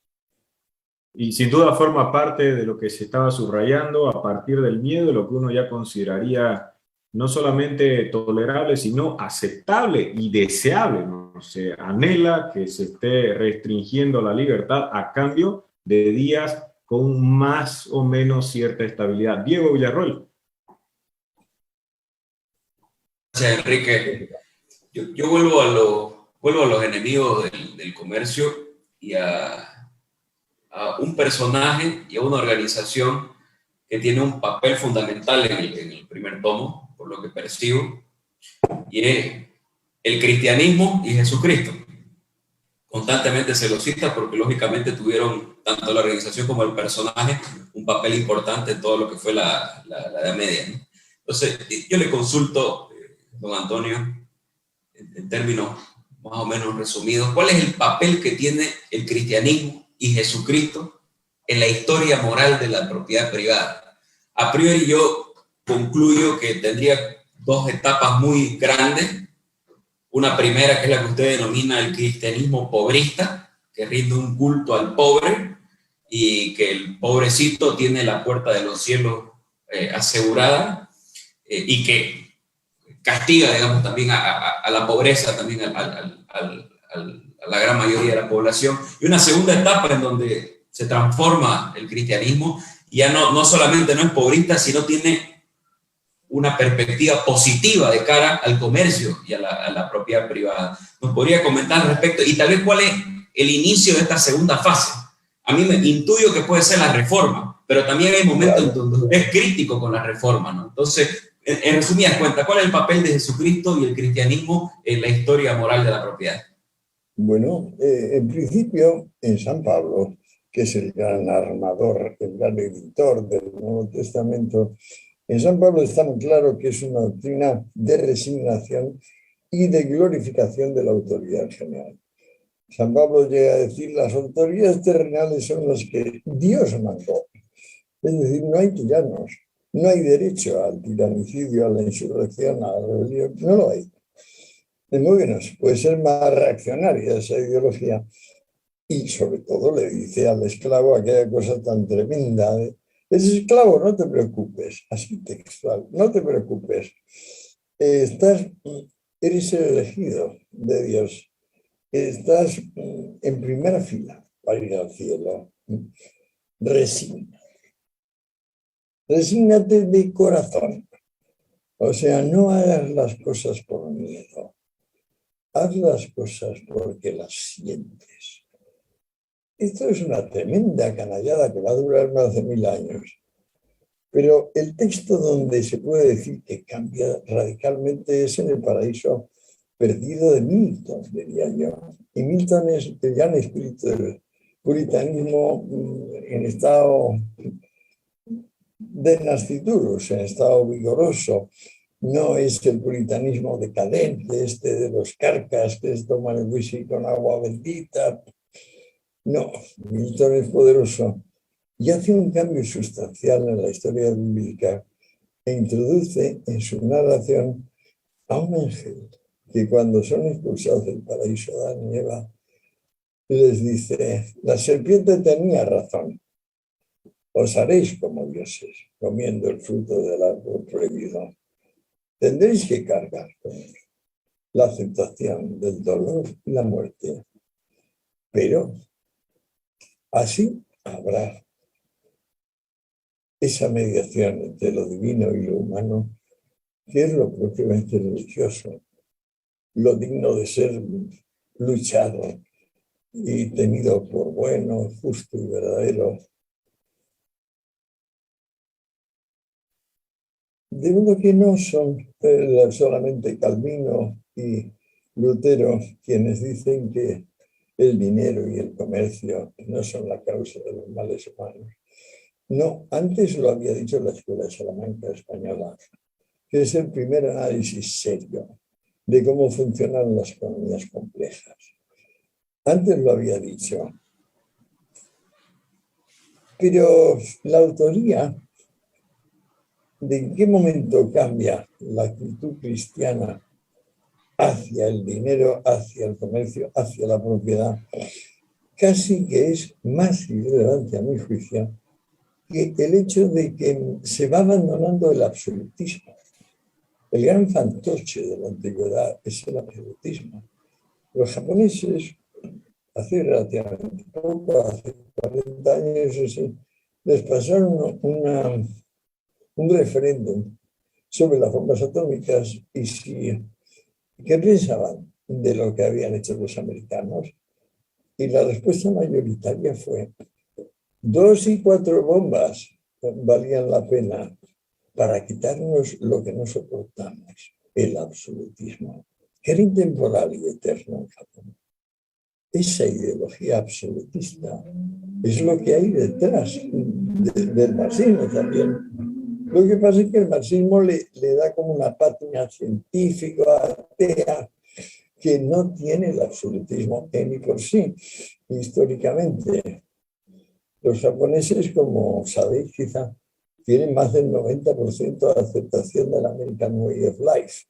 Y sin duda forma parte de lo que se estaba subrayando a partir del miedo, lo que uno ya consideraría no solamente tolerable, sino aceptable y deseable, ¿no? Se anhela que se esté restringiendo la libertad a cambio de días con más o menos cierta estabilidad. Diego Villarroel. Gracias, Enrique. Yo vuelvo a los enemigos del comercio y a un personaje y a una organización que tiene un papel fundamental en el primer tomo, por lo que percibo, y es el cristianismo y Jesucristo. Constantemente se lo cita porque lógicamente tuvieron, tanto la organización como el personaje, un papel importante en todo lo que fue la Edad Media, ¿no? Entonces, yo le consulto, don Antonio, en términos más o menos resumidos, ¿cuál es el papel que tiene el cristianismo y Jesucristo en la historia moral de la propiedad privada? A priori yo concluyo que tendría dos etapas muy grandes. Una primera, que es la que usted denomina el cristianismo pobrista, que rinde un culto al pobre y que el pobrecito tiene la puerta de los cielos asegurada, y que castiga, digamos, también a la pobreza, también a la gran mayoría de la población. Y una segunda etapa en donde se transforma el cristianismo, y ya no solamente no es pobrista, sino tiene una perspectiva positiva de cara al comercio y a la propiedad privada. ¿Nos podría comentar al respecto? Y tal vez cuál es el inicio de esta segunda fase. A mí me intuyo que puede ser la reforma, pero también hay momentos en donde es crítico con la reforma, ¿no? Entonces, en resumidas cuentas, ¿cuál es el papel de Jesucristo y el cristianismo en la historia moral de la propiedad? Bueno, en principio, en San Pablo, que es el gran armador, el gran editor del Nuevo Testamento, en San Pablo está muy claro que es una doctrina de resignación y de glorificación de la autoridad general. San Pablo llega a decir, las autoridades terrenales son las que Dios mandó. Es decir, no hay tiranos, no hay derecho al tiranicidio, a la insurrección, a la rebelión, no lo hay. Es muy bien, puede ser más reaccionaria esa ideología. Y sobre todo le dice al esclavo aquella cosa tan tremenda de, es esclavo, no te preocupes, así textual, no te preocupes. Eres el elegido de Dios, estás en primera fila para ir al cielo. Resígnate de corazón. O sea, no hagas las cosas por miedo, haz las cosas porque las sientes. Esto es una tremenda canallada que va a durar más de 1000 años. Pero el texto donde se puede decir que cambia radicalmente es en El paraíso perdido de Milton, diría yo. Y Milton es el gran espíritu del puritanismo en estado de nasciturus, en estado vigoroso. No es el puritanismo decadente, de los carcas que toman el whisky con agua bendita. No, Milton es poderoso y hace un cambio sustancial en la historia bíblica e introduce en su narración a un ángel que cuando son expulsados del paraíso Adán y Eva les dice, la serpiente tenía razón, os haréis como dioses comiendo el fruto del árbol prohibido. Tendréis que cargar con la aceptación del dolor y la muerte, pero así habrá esa mediación entre lo divino y lo humano, que es lo propiamente religioso, lo digno de ser luchado y tenido por bueno, justo y verdadero. De modo que no son solamente Calvino y Lutero quienes dicen que el dinero y el comercio no son la causa de los males humanos. No, antes lo había dicho la Escuela de Salamanca Española, que es el primer análisis serio de cómo funcionan las economías complejas. Antes lo había dicho. Pero la autoría de en qué momento cambia la actitud cristiana hacia el dinero, hacia el comercio, hacia la propiedad, casi que es más irrelevante a mi juicio que el hecho de que se va abandonando el absolutismo. El gran fantoche de la antigüedad es el absolutismo. Los japoneses, hace relativamente poco, hace 40 años o así, les pasaron un referéndum sobre las bombas atómicas y si, qué pensaban de lo que habían hecho los americanos. Y la respuesta mayoritaria fue 2 y 4 bombas valían la pena para quitarnos lo que no soportamos, el absolutismo, que era intemporal y eterno en Japón. Esa ideología absolutista es lo que hay detrás del marxismo también. Lo que pasa es que el marxismo le da como una pátina científica, atea, que no tiene el absolutismo en y por sí. Históricamente, los japoneses, como sabéis quizá, tienen más del 90% de aceptación del American Way of Life.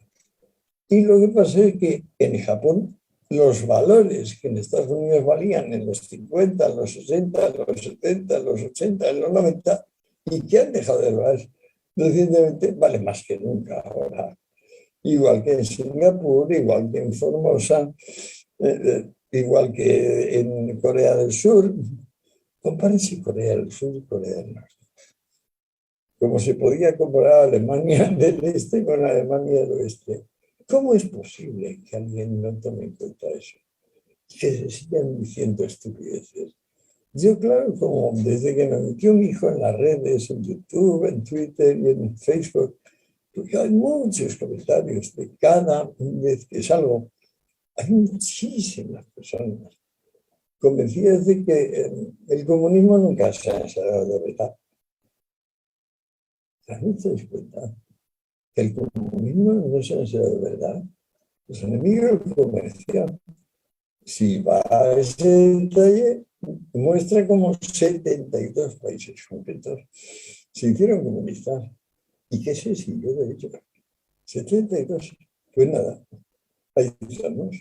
Y lo que pasa es que en Japón los valores que en Estados Unidos valían en los 50, en los 60, en los 70, en los 80, en los 90, y que han dejado de valer recientemente, vale más que nunca ahora. Igual que en Singapur, igual que en Formosa, igual que en Corea del Sur. Compárense Corea del Sur y Corea del Norte. Como se podía comparar Alemania del Este con Alemania del Oeste. ¿Cómo es posible que alguien no tome en cuenta eso? Que se sigan diciendo estupideces. Yo, claro, como desde que me metió mi hijo en las redes, en YouTube, en Twitter y en Facebook, porque hay muchos comentarios de cada vez que salgo. Hay muchísimas personas convencidas de que el comunismo nunca se ha enseñado de verdad. ¿No te das cuenta? Que el comunismo no se ha enseñado de verdad. Los enemigos del comercio, si va a ese detalle, muestra como 72 países concretos se hicieron comunistas. ¿Y qué se siguió de ello? 72. Pues nada, ahí estamos,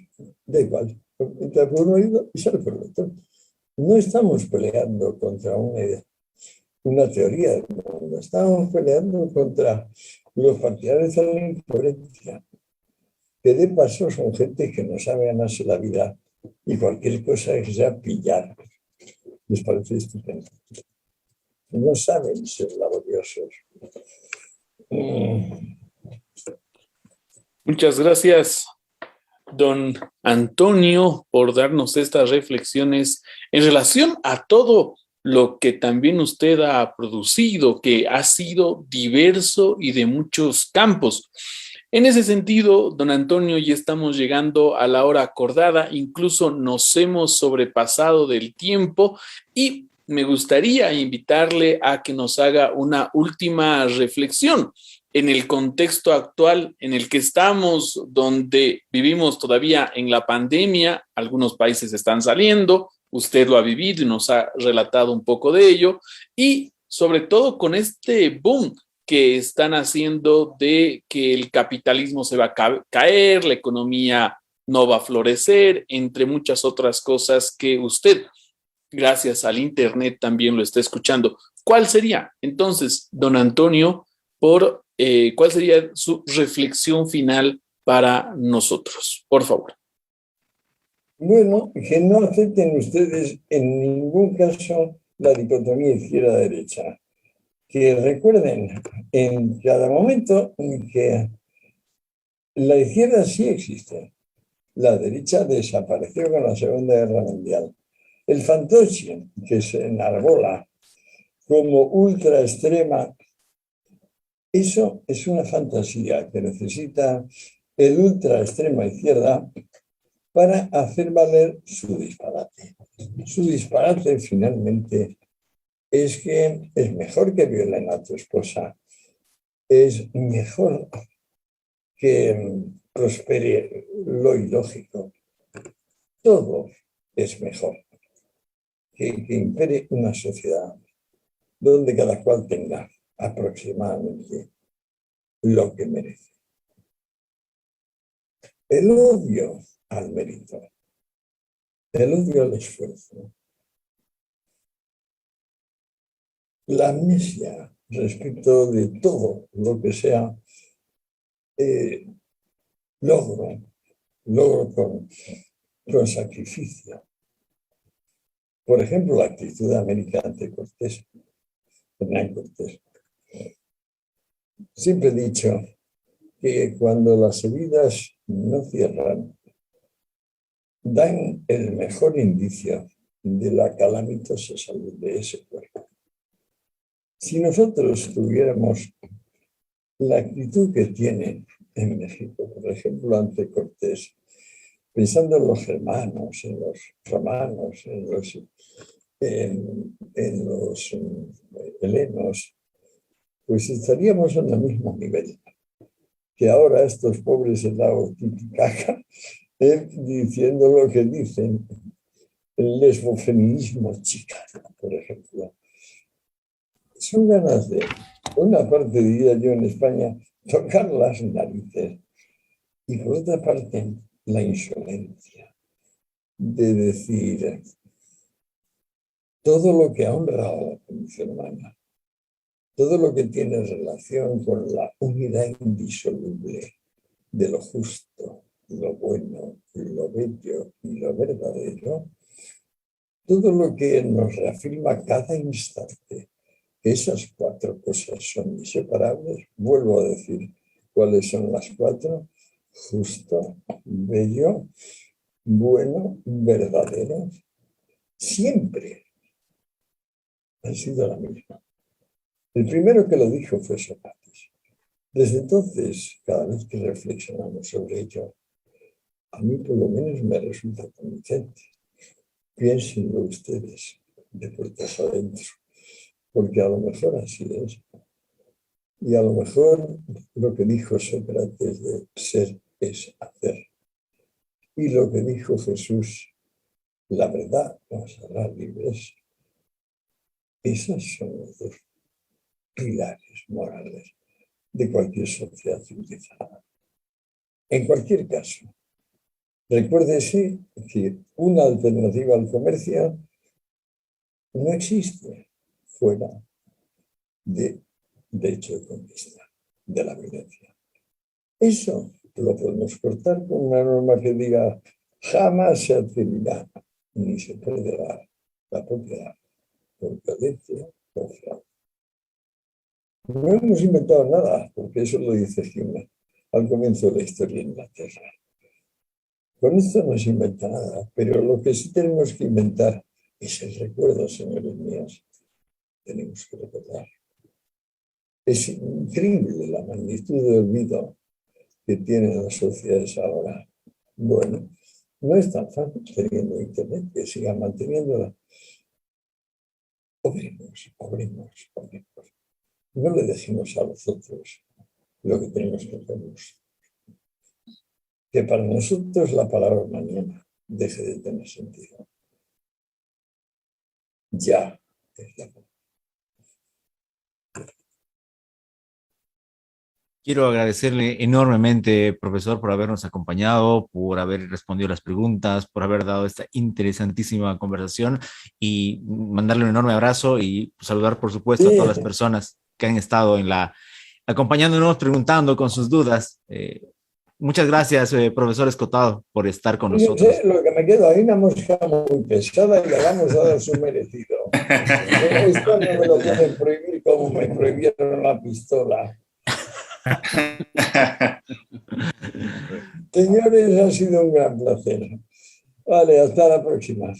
da igual. Entra por un oído y sale por el otro. No estamos peleando contra una teoría del mundo, estamos peleando contra los partidarios de la incoherencia, que de paso son gente que no sabe ganarse la vida y cualquier cosa que sea pillar. Les parece estupendo. No saben ser laboriosos. Muchas gracias, don Antonio, por darnos estas reflexiones en relación a todo lo que también usted ha producido, que ha sido diverso y de muchos campos. En ese sentido, don Antonio, ya estamos llegando a la hora acordada, incluso nos hemos sobrepasado del tiempo y me gustaría invitarle a que nos haga una última reflexión en el contexto actual en el que estamos, donde vivimos todavía en la pandemia. Algunos países están saliendo, usted lo ha vivido y nos ha relatado un poco de ello, y sobre todo con este boom que están haciendo de que el capitalismo se va a caer, la economía no va a florecer, entre muchas otras cosas que usted, gracias al Internet, también lo está escuchando. ¿Cuál sería, entonces, don Antonio, cuál sería su reflexión final para nosotros? Por favor. Bueno, que no acepten ustedes en ningún caso la dicotomía izquierda-derecha. Que recuerden en cada momento que la izquierda sí existe. La derecha desapareció con la Segunda Guerra Mundial. El fantoche que se enarbola como ultra extrema, eso es una fantasía que necesita el ultra extrema izquierda para hacer valer su disparate. Su disparate finalmente es que es mejor que violen a tu esposa, es mejor que prospere lo ilógico. Todo es mejor que impere una sociedad donde cada cual tenga aproximadamente lo que merece. El odio al mérito, el odio al esfuerzo, la amnesia respecto de todo lo que sea logro con sacrificio. Por ejemplo, la actitud de América ante Cortés, Hernán Cortés. Siempre he dicho que cuando las heridas no cierran, dan el mejor indicio de la calamitosa salud de ese cuerpo. Si nosotros tuviéramos la actitud que tienen en México, por ejemplo, ante Cortés, pensando en los germanos, en los romanos, en los helenos, pues estaríamos en el mismo nivel que ahora estos pobres helados Titicaca, diciendo lo que dicen, el lesbofeminismo chicano, por ejemplo. Son ganas de, por una parte, diría yo en España, tocar las narices, y por otra parte, la insolencia de decir todo lo que ha honrado a la condición humana, todo lo que tiene relación con la unidad indisoluble de lo justo, lo bueno, lo bello y lo verdadero, todo lo que nos reafirma cada instante que esas cuatro cosas son inseparables. Vuelvo a decir cuáles son las cuatro: justo, bello, bueno, verdadero. Siempre ha sido la misma. El primero que lo dijo fue Sócrates. Desde entonces, cada vez que reflexionamos sobre ello, a mí por lo menos me resulta convincente. Piénsenlo ustedes de puertas adentro, porque a lo mejor así es. Y a lo mejor lo que dijo Sócrates de ser es hacer. Y lo que dijo Jesús, la verdad nos hará libres. Esas son los dos pilares morales de cualquier sociedad civilizada. En cualquier caso, recuérdese que una alternativa al comercio no existe fuera de hecho de conquista, de la violencia. Eso lo podemos cortar con una norma que diga jamás se adquirirá ni se puede dar la propiedad por violencia o fraude. No hemos inventado nada, porque eso lo dice Hume al comienzo de la historia de Inglaterra. Con esto no se inventa nada, pero lo que sí tenemos que inventar es el recuerdo, señores míos. Tenemos que recordar. Es increíble la magnitud de olvido que tienen las sociedades ahora. Bueno, no es tan fácil teniendo Internet que siga manteniéndola. Obremos. No le decimos a los otros lo que tenemos que hacer nosotros. Que para nosotros la palabra mañana deje de tener sentido. Ya es la palabra. Quiero agradecerle enormemente, profesor, por habernos acompañado, por haber respondido las preguntas, por haber dado esta interesantísima conversación y mandarle un enorme abrazo y saludar, por supuesto, a todas las personas que han estado acompañándonos, preguntando con sus dudas. Muchas gracias, profesor Escotado, por estar con nosotros. Lo que me quedo ahí, una mosca muy pesada y le vamos a dar su merecido. Esto no me lo pueden prohibir como me prohibieron la pistola. Señores, ha sido un gran placer. Vale, hasta la próxima.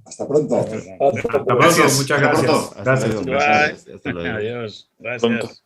Hasta pronto. Hasta pronto. Muchas gracias. Hasta luego. Adiós. Gracias.